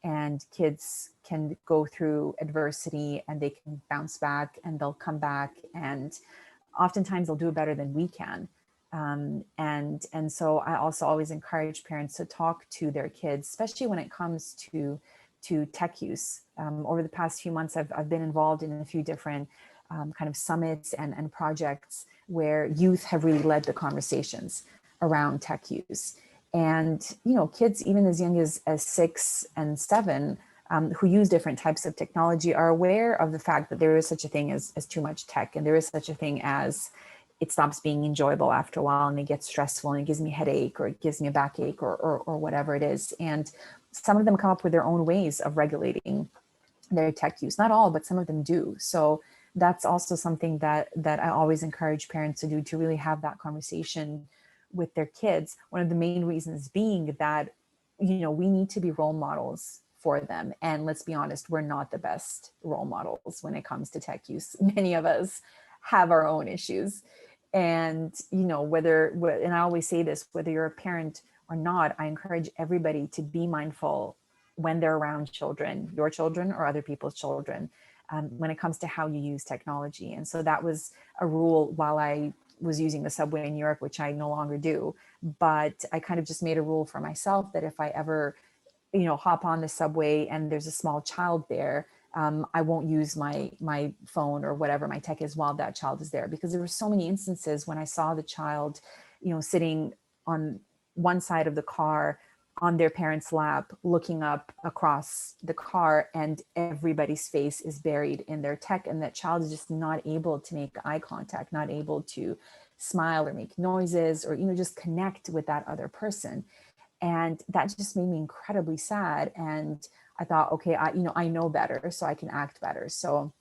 and kids can go through adversity and they can bounce back and they'll come back, and oftentimes they'll do it better than we can. And so I also always encourage parents to talk to their kids, especially when it comes to tech use. Over the past few months, I've been involved in a few different kind of summits and projects where youth have really led the conversations around tech use. And, you know, kids, even as young as 6 and 7, who use different types of technology are aware of the fact that there is such a thing as too much tech, and there is such a thing as it stops being enjoyable after a while and it gets stressful and it gives me a headache or it gives me a backache or whatever it is. And some of them come up with their own ways of regulating their tech use. Not all, but some of them do. So that's also something that I always encourage parents to do, to really have that conversation with their kids. One of the main reasons being that, you know, we need to be role models for them. And let's be honest, we're not the best role models when it comes to tech use. Many of us have our own issues. And, you know, and I always say this, whether you're a parent or not, I encourage everybody to be mindful when they're around children, your children or other people's children, when it comes to how you use technology. And so that was a rule while I was using the subway in New York, which I no longer do. But I kind of just made a rule for myself that if I ever, you know, hop on the subway and there's a small child there, I won't use my phone or whatever my tech is while that child is there. Because there were so many instances when I saw the child, you know, sitting on one side of the car on their parent's lap, looking up across the car, and everybody's face is buried in their tech, and that child is just not able to make eye contact, not able to smile or make noises or, you know, just connect with that other person. And that just made me incredibly sad. And I thought, okay, I know better, so I can act better. So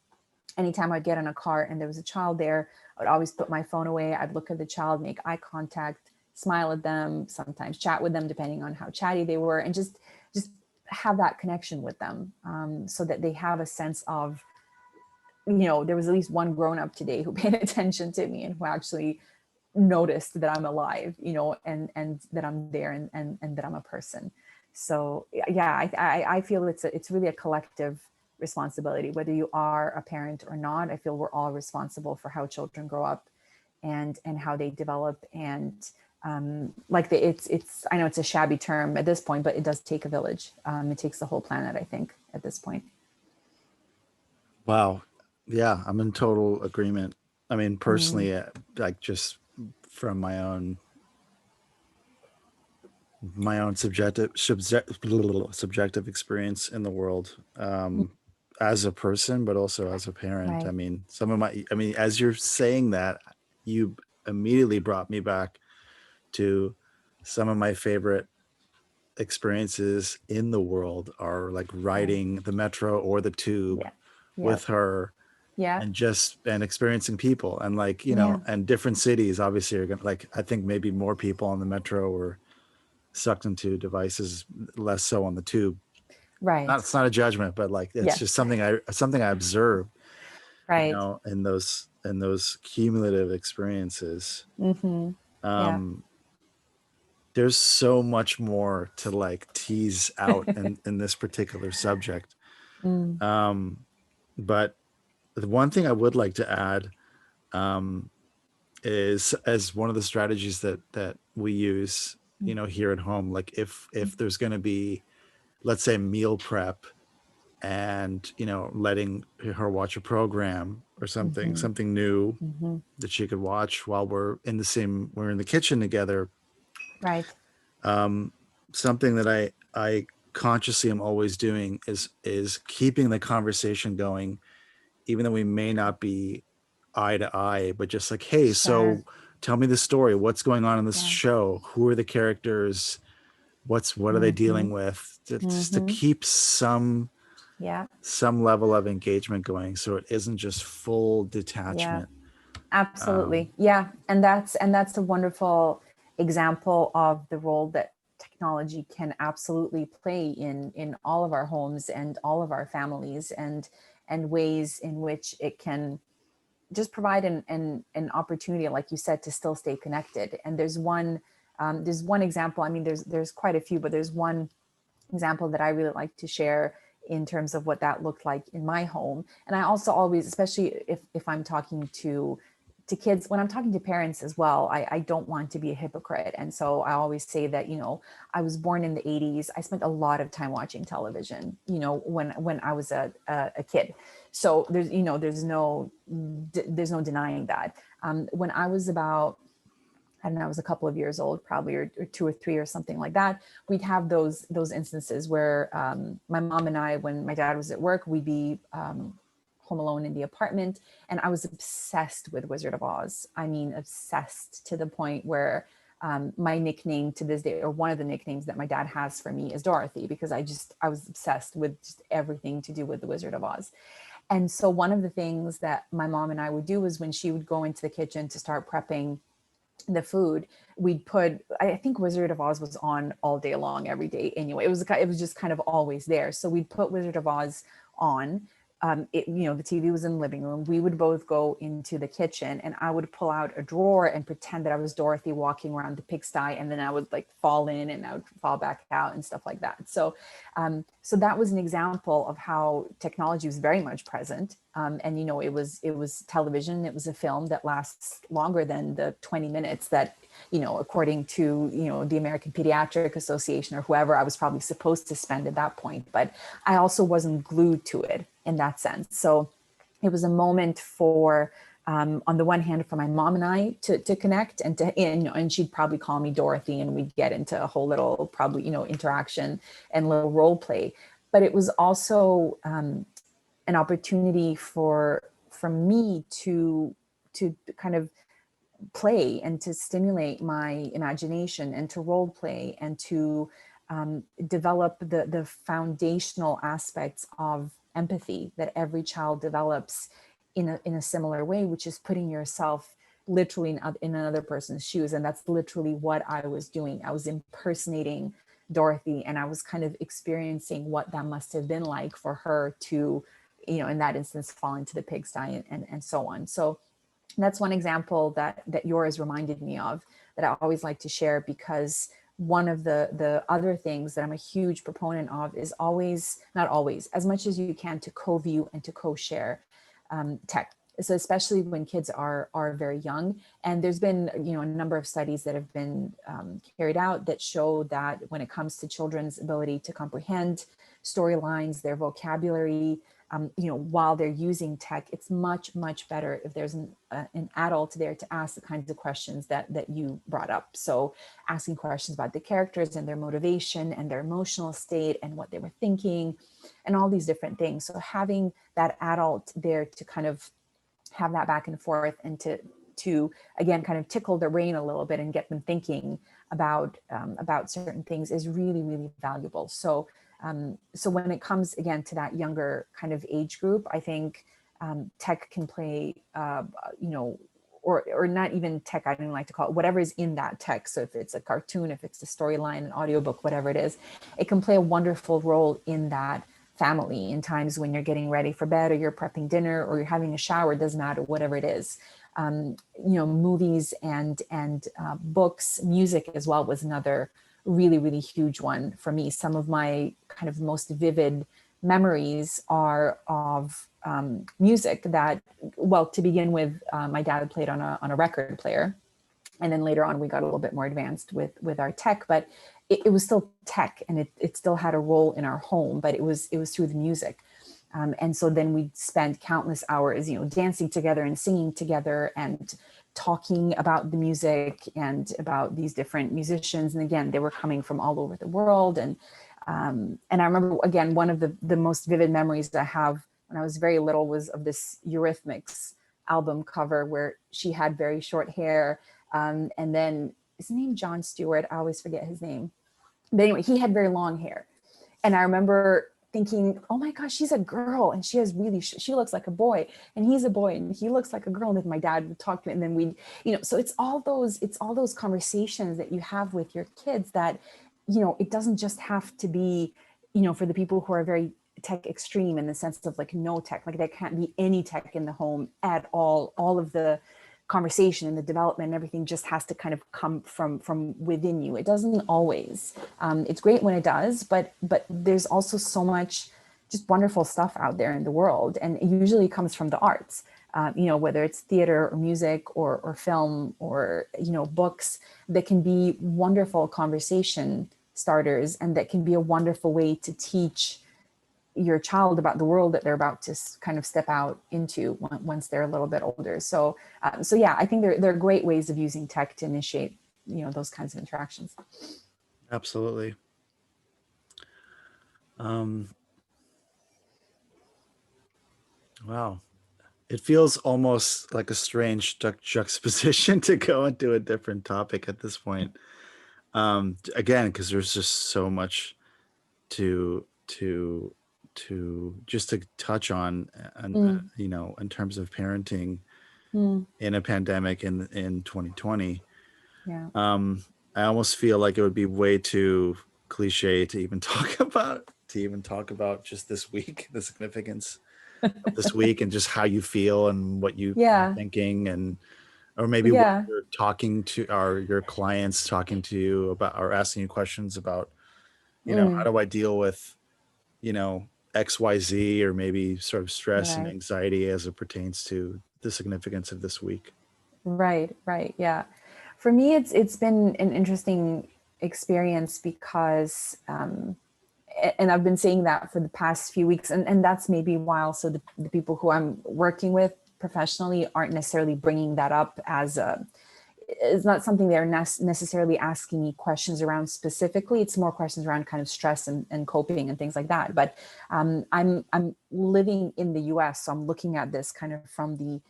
anytime I'd get in a car and there was a child there, I would always put my phone away. I'd look at the child, make eye contact, smile at them, sometimes chat with them, depending on how chatty they were, and just have that connection with them, so that they have a sense of, you know, there was at least one grown up today who paid attention to me and who actually noticed that I'm alive, you know, and that I'm there, and that I'm a person. So yeah, I feel it's really a collective responsibility, whether you are a parent or not. I feel we're all responsible for how children grow up and how they develop. And it's I know it's a shabby term at this point, but it does take a village. It takes the whole planet, I think, at this point.
Wow. Yeah, I'm in total agreement. I mean,
Mm,
personally, like just from my own subjective experience in the world, as a person, but also as a parent. I
right.
mean, as you're saying that, you immediately brought me back to some of my favorite experiences in the world are like
Right.
riding the metro or the tube
Yeah. Yeah.
with her
Yeah.
and experiencing people, and like,
Yeah.
and different cities obviously are gonna, like, I think maybe more people on the metro were sucked into devices, less so on the tube. Not,
Right.
it's not a judgment, but like it's just
Yes.
something I observed,
Right.
in those and those cumulative experiences,
Mm-hmm. Yeah.
um, there's so much more to like tease out in this particular subject.
Mm,
Um, but the one thing I would like to add, um, is as one of the strategies that we use,
mm,
here at home. Like if there's going to be, let's say, meal prep, and letting her watch a program or
mm-hmm.
something new
Mm-hmm.
that she could watch while we're in the kitchen together.
Right.
um Something that I consciously am always doing is keeping the conversation going, even though we may not be eye to eye, but just like, hey,
Sure.
so tell me the story, what's going on in this
Yeah.
show, who are the characters, what are they
Mm-hmm.
dealing with, just to
Mm-hmm.
keep
Yeah.
some level of engagement going, so it isn't just full
Yeah.
detachment.
Absolutely. Yeah. And that's a wonderful example of the role that technology can absolutely play in all of our homes and all of our families, and ways in which it can just provide an opportunity, like you said, to still stay connected. And there's one example. I mean, there's quite a few, but there's one example that I really like to share in terms of what that looked like in my home. And I also always, especially if I'm talking to kids, when I'm talking to parents as well, I don't want to be a hypocrite. And so I always say that, I was born in the 80s. I spent a lot of time watching television, when I was a kid. So there's no denying that. When I was about, I don't know, I was a couple of years old, probably, or 2 or 3 or something like that. We'd have those instances where my mom and I, when my dad was at work, we'd be home alone in the apartment, and I was obsessed with Wizard of Oz. I mean, obsessed to the point where my nickname to this day, or one of the nicknames that my dad has for me, is Dorothy, because I was obsessed with just everything to do with the Wizard of Oz. And so one of the things that my mom and I would do was when she would go into the kitchen to start prepping the food, we'd put, I think Wizard of Oz was on all day long every day anyway. It was just kind of always there, so we'd put Wizard of Oz on. The TV was in the living room. We would both go into the kitchen, and I would pull out a drawer and pretend that I was Dorothy walking around the pigsty, and then I would like fall in and I would fall back out and stuff like that. So that was an example of how technology was very much present. And it was television. It was a film that lasts longer than the 20 minutes that, according to the American Pediatric Association or whoever, I was probably supposed to spend at that point. But I also wasn't glued to it in that sense. So it was a moment for, on the one hand, for my mom and I to connect, and she'd probably call me Dorothy, and we'd get into a whole little, probably, interaction and little role play. But it was also an opportunity for me to kind of play and to stimulate my imagination and to role play and to develop the foundational aspects of empathy that every child develops in a similar way, which is putting yourself literally in another person's shoes. And that's literally what I was doing. I was impersonating Dorothy, and I was kind of experiencing what that must have been like for her to, in that instance, fall into the pigsty, and so on. So that's one example that yours reminded me of, that I always like to share, because one of the other things that I'm a huge proponent of is always, not always, as much as you can, to co-view and to co-share tech. So especially when kids are very young. And there's been a number of studies that have been carried out that show that when it comes to children's ability to comprehend storylines, their vocabulary, while they're using tech, it's much, much better if there's an adult there to ask the kinds of questions that you brought up. So asking questions about the characters and their motivation and their emotional state and what they were thinking and all these different things. So having that adult there to kind of have that back and forth, and to again kind of tickle the brain a little bit and get them thinking about certain things is really, really valuable. So when it comes again to that younger kind of age group, I think tech can play, or not even tech, I don't like to call it, whatever is in that tech. So if it's a cartoon, if it's a storyline, an audiobook, whatever it is, it can play a wonderful role in that family in times when you're getting ready for bed, or you're prepping dinner, or you're having a shower, it doesn't matter, whatever it is. Movies and books, music as well was another really, really huge one for me. Some of my kind of most vivid memories are of music that, well, to begin with, my dad played on a record player. And then later on, we got a little bit more advanced with our tech, but it was still tech, and it still had a role in our home, but it was through the music. And so then we spent countless hours, dancing together and singing together and talking about the music and about these different musicians. And again, they were coming from all over the world. And I remember, again, one of the most vivid memories that I have when I was very little was of this Eurythmics album cover where she had very short hair. And then, is his name John Stewart? I always forget his name. But anyway, he had very long hair. And I remember thinking, oh my gosh, she's a girl, and she has really, she looks like a boy, and he's a boy, and he looks like a girl. And then my dad would talk to me, and then so it's all those conversations that you have with your kids that, it doesn't just have to be, for the people who are very tech extreme in the sense of like no tech, like there can't be any tech in the home at all of the conversation and the development and everything just has to kind of come from within you. It doesn't always. It's great when it does, but there's also so much just wonderful stuff out there in the world, and it usually comes from the arts. Whether it's theater or music or film or books, that can be wonderful conversation starters, and that can be a wonderful way to teach your child about the world that they're about to kind of step out into once they're a little bit older. So yeah, I think there are great ways of using tech to initiate, those kinds of interactions.
Absolutely. Wow. It feels almost like a strange juxtaposition to go into a different topic at this point. Again, because there's just so much to just to touch on, and in terms of parenting in a pandemic in 2020.
Yeah.
I almost feel like it would be way too cliche to even talk about just this week, the significance of this week, and just how you feel and what you're
Yeah.
thinking, and or maybe what
Yeah.
you're talking to, or your clients talking to you about, or asking you questions about, how do I deal with, XYZ, or maybe sort of stress and
Right.
anxiety as it pertains to the significance of this week.
Right. Yeah. For me, it's been an interesting experience because, and I've been saying that for the past few weeks, and that's maybe why also the people who I'm working with professionally aren't necessarily bringing that up as it's not something they're necessarily asking me questions around specifically. It's more questions around kind of stress and coping and things like that. But I'm living in the US, so I'm looking at this kind of from the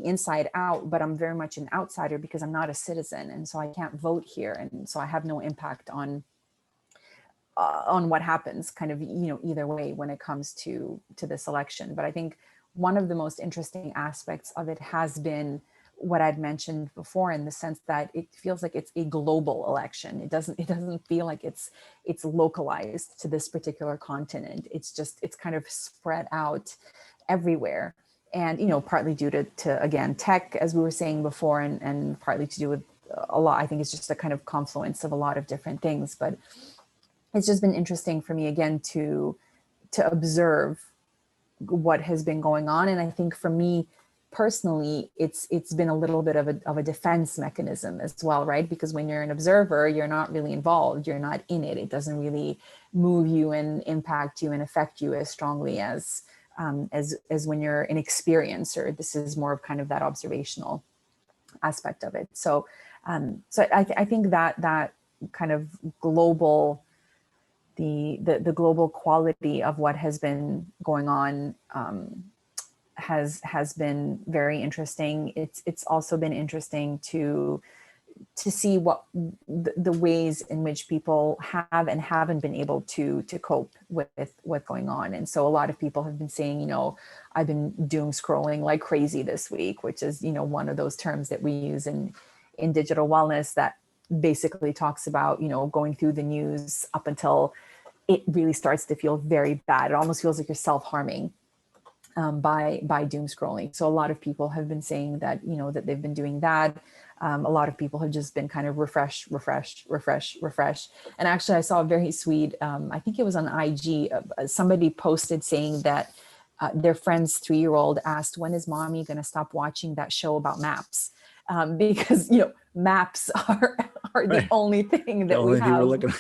inside out, but I'm very much an outsider because I'm not a citizen, and so I can't vote here, and so I have no impact on what happens kind of either way when it comes to this election. But I think one of the most interesting aspects of it has been what I'd mentioned before, in the sense that it feels like it's a global election. It doesn't feel like it's localized to this particular continent. It's kind of spread out everywhere. And partly due to again tech, as we were saying before, and partly to do with a lot, I think it's just a kind of confluence of a lot of different things. But it's just been interesting for me again to observe what has been going on. And I think for me personally, it's been a little bit of a defense mechanism as well, right? Because when you're an observer, you're not really involved, you're not in it. It doesn't really move you and impact you and affect you as strongly as when you're an experiencer. This is more of kind of that observational aspect of it. So I think that kind of global, the global quality of what has been going on has been very interesting. It's also been interesting to see what the ways in which people have and haven't been able to cope with what's going on. And so a lot of people have been saying, I've been doom scrolling like crazy this week, which is, one of those terms that we use in digital wellness that basically talks about, going through the news up until it really starts to feel very bad. It almost feels like you're self-harming by doom scrolling. So a lot of people have been saying that, that they've been doing that. A lot of people have just been kind of refresh. And actually, I saw a very sweet, I think it was on IG, somebody posted saying that their friend's 3-year-old asked, when is mommy going to stop watching that show about maps? Because, maps are the
Right.
only thing
The
that we
only thing we're
have
looking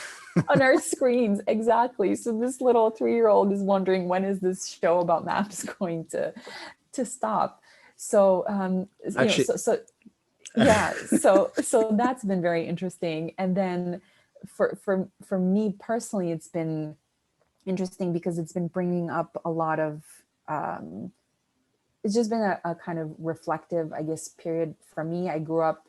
on our screens. Exactly. So this little 3-year-old is wondering, when is this show about maps going to stop? So
actually.
yeah, so that's been very interesting. And then for me personally, it's been interesting because it's been bringing up a lot of it's just been a kind of reflective, I guess, period for me. I grew up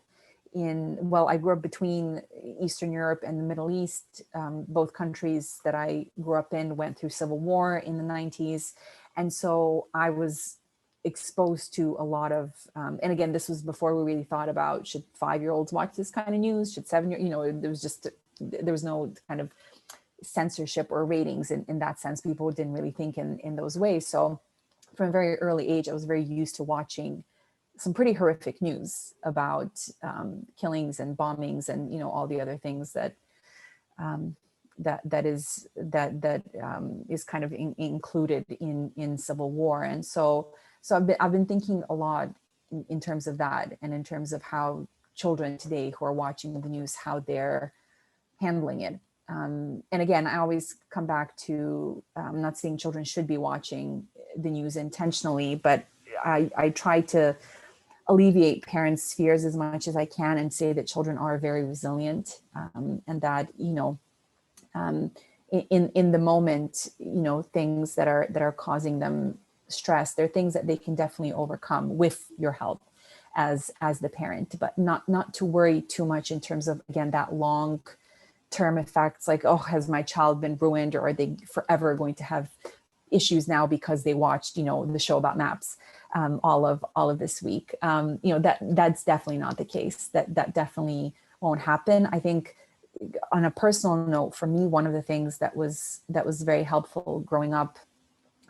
between Eastern Europe and the Middle East. Both countries that I grew up in went through civil war in the 90s. And so I was exposed to a lot of, and again, this was before we really thought about, should 5-year-olds watch this kind of news? Should 7-year, there was no kind of censorship or ratings in that sense. People didn't really think in those ways. So from a very early age, I was very used to watching some pretty horrific news about killings and bombings and all the other things that is kind of included in civil war. And so I've been thinking a lot in terms of that, and in terms of how children today who are watching the news, how they're handling it. And again, I always come back to, I'm not saying children should be watching the news intentionally, but I try to alleviate parents' fears as much as I can and say that children are very resilient, and that, in the moment, things that are causing them stress, they're things that they can definitely overcome with your help as the parent, but not to worry too much in terms of, again, that long term effects, like, oh, has my child been ruined, or are they forever going to have issues now because they watched the show about maps all of this week. That's definitely not the case. That definitely won't happen. I think, on a personal note, for me, one of the things that was very helpful growing up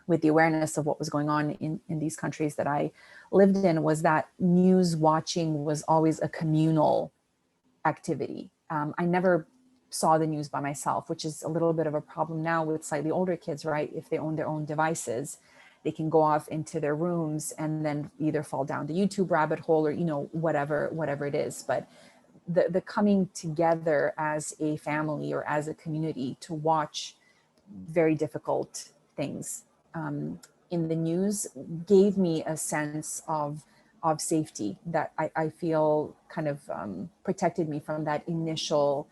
with the awareness of what was going on in these countries that I lived in was that news watching was always a communal activity. I never saw the news by myself, which is a little bit of a problem now with slightly older kids, right? If they own their own devices, they can go off into their rooms and then either fall down the YouTube rabbit hole, or whatever it is. But the coming together as a family or as a community to watch very difficult things in the news gave me a sense of safety that I feel kind of protected me from that initial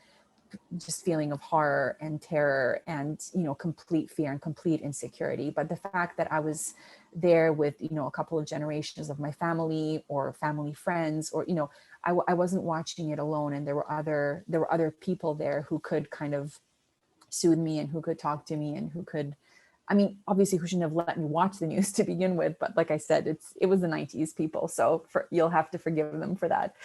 just feeling of horror and terror and complete fear and complete insecurity. But the fact that I was there with a couple of generations of my family or family friends, or I wasn't watching it alone, and there were other people there who could kind of soothe me and who could talk to me and who could, I mean, obviously, who shouldn't have let me watch the news to begin with, but like I said, it was the 90s people, so you'll have to forgive them for that.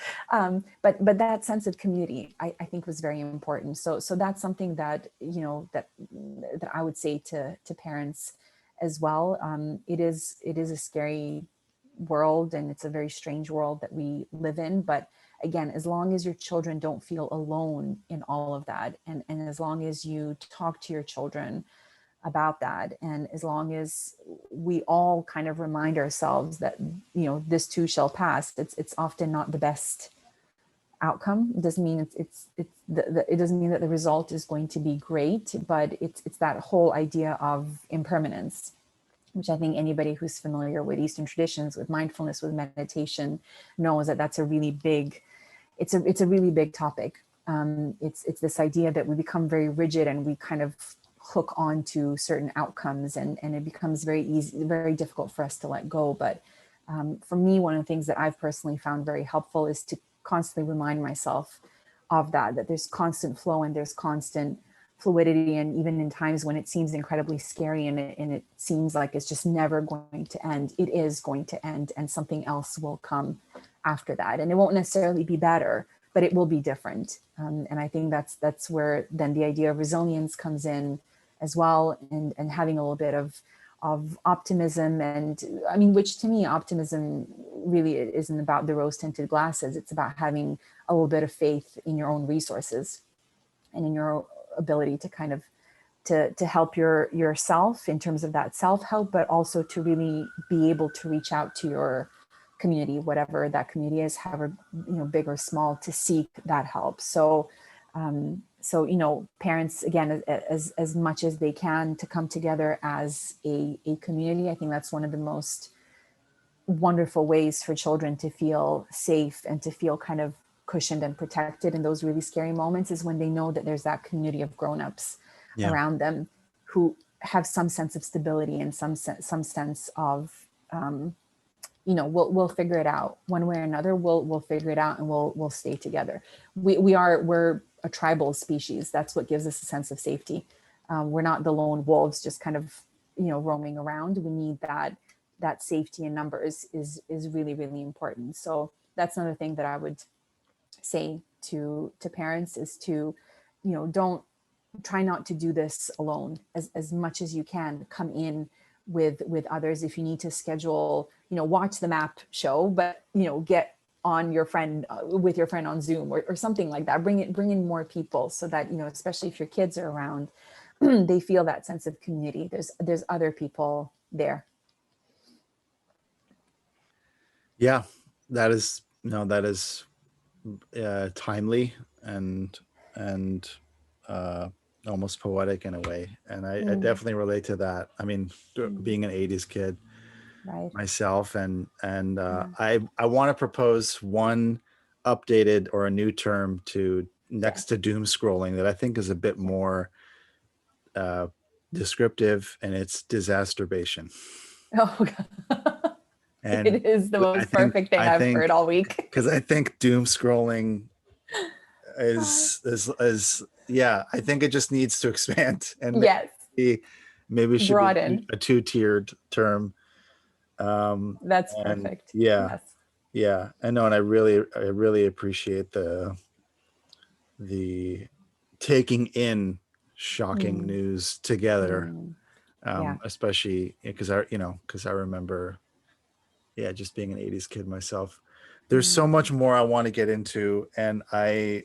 But that sense of community, I think, was very important. So that's something that that I would say to parents as well. It is a scary world, and it's a very strange world that we live in. But again, as long as your children don't feel alone in all of that, and as long as you talk to your children about that, and as long as we all kind of remind ourselves that this too shall pass, it's often not the best outcome. It doesn't mean it doesn't mean that the result is going to be great, but it's that whole idea of impermanence, which I think anybody who's familiar with Eastern traditions, with mindfulness, with meditation, knows that that's a really big, it's a really big topic. It's this idea that we become very rigid and we kind of hook on to certain outcomes, and it becomes very difficult for us to let go. But for me, one of the things that I've personally found very helpful is to constantly remind myself of that there's constant flow and there's constant fluidity. And even in times when it seems incredibly scary and it seems like it's just never going to end, it is going to end, and something else will come after that. And it won't necessarily be better, but it will be different. And I think that's where then the idea of resilience comes in, as well, and having a little bit of optimism. And I mean, which to me, optimism really isn't about the rose tinted glasses. It's about having a little bit of faith in your own resources and in your ability to kind of to help yourself in terms of that self-help, but also to really be able to reach out to your community, whatever that community is, however, big or small, to seek that help. So parents, again, as much as they can, to come together as a community. I think that's one of the most wonderful ways for children to feel safe and to feel kind of cushioned and protected in those really scary moments, is when they know that there's that community of grown-ups
Yeah.
around them who have some sense of stability and some sense of we'll figure it out one way or another. We'll figure it out, and we'll stay together. We're a tribal species. That's what gives us a sense of safety. We're not the lone wolves just kind of roaming around. We need that safety in numbers is really, really important. So that's another thing that I would say to parents, is to don't try not to do this alone. As much as you can, come in with others. If you need to schedule, watch the map show, but get on your friend with your friend on Zoom, or something like that. Bring in more people, so that especially if your kids are around, they feel that sense of community. There's other people there.
Yeah, that is timely and uh, almost poetic in a way, and I definitely relate to that. I mean, being an '80s kid
Right.
myself, and
Yeah.
I want to propose one updated or a new term to
Yes.
next to doom scrolling that I think is a bit more uh, descriptive, and it's disasterbation.
Oh God.
And
It is the
I
most
think
perfect thing
I
I've heard
think
all week.
because I think doom scrolling
Uh,
is yeah, I think it just needs to expand, and
yes.
maybe it should be
Broaden.
a two-tiered term. Um,
That's
and
perfect.
yeah,
Yes.
yeah, I know, and I really appreciate the taking in shocking
Mm,
news together,
mm, yeah.
especially because I remember, yeah, just being an '80s kid myself. There's so
Mm,
much more I want to get into, and I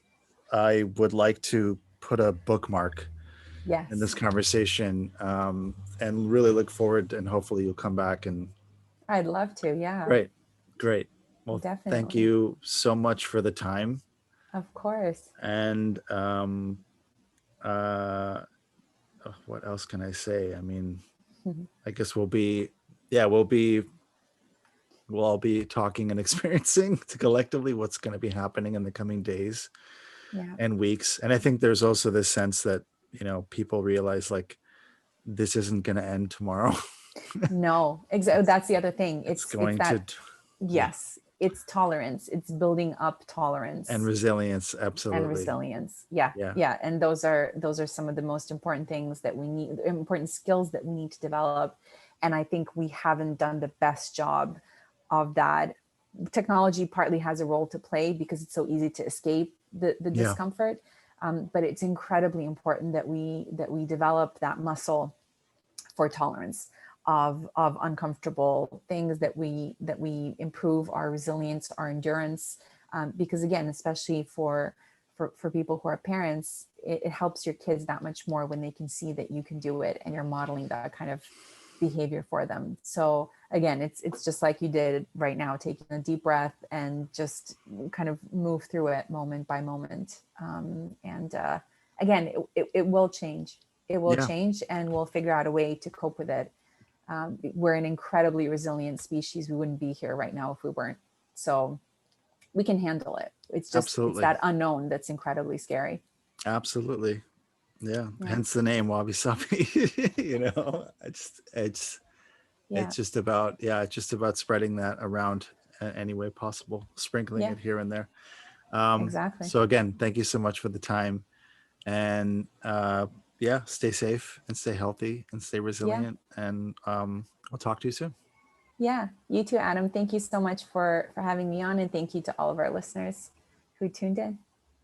would like to put a bookmark in this
yes.
conversation, and really look forward, and hopefully you'll come back. And
I'd love to. Yeah,
great, great. Well, thank
definitely.
you so much for the time.
Of course.
And uh, what else can I say? I mean, I guess yeah, we'll all be talking and experiencing to collectively what's going to be happening in the coming days
Yeah.
and weeks. And I think there's also this sense that, people realize, like, this isn't going to end tomorrow.
No, exactly.
it's
That's the other thing.
it's
It's
going to,
that,
yeah,
yes, it's tolerance. It's building up
and
tolerance
resilience,
and
absolutely.
resilience. Yeah.
Yeah,
Yeah. And those are some of the most important things that we need, important skills that we need to develop. And I think we haven't done the best job of that. Technology partly has a role to play because it's so easy to escape the
yeah,
discomfort. But it's incredibly important that we develop that muscle for tolerance of uncomfortable things, that we improve our resilience, our endurance, because again, especially for people who are parents, it helps your kids that much more when they can see that you can do it and you're modeling that kind of behavior for them. So again, it's just like you did right now, taking a deep breath and just kind of move through it moment by moment. And again, it will change. It will
yeah,
change, and we'll figure out a way to cope with it. We're an incredibly resilient species. We wouldn't be here right now if we weren't. So we can handle it. It's
absolutely,
that unknown that's incredibly scary.
absolutely. Yeah,
Yeah.
hence the name Wabi Sabi. It's
Yeah.
just about, yeah, it's just about spreading that around any way possible, sprinkling
Yeah.
it here and there.
Exactly.
So again, thank you so much for the time, and yeah, stay safe and stay healthy and stay
Yeah.
resilient, and we'll talk to you soon.
Yeah. You too, Adam. Thank you so much for having me on, and thank you to all of our listeners who tuned in.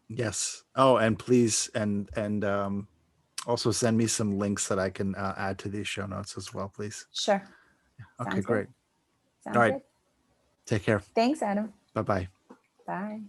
Yes. Oh, and please, and Also, send me some links that I can add to these show notes as well, please.
Sure.
Okay,
Sounds good.
great. All
Sounds
right.
good.
Take care.
Thanks, Adam.
Bye bye.
Bye.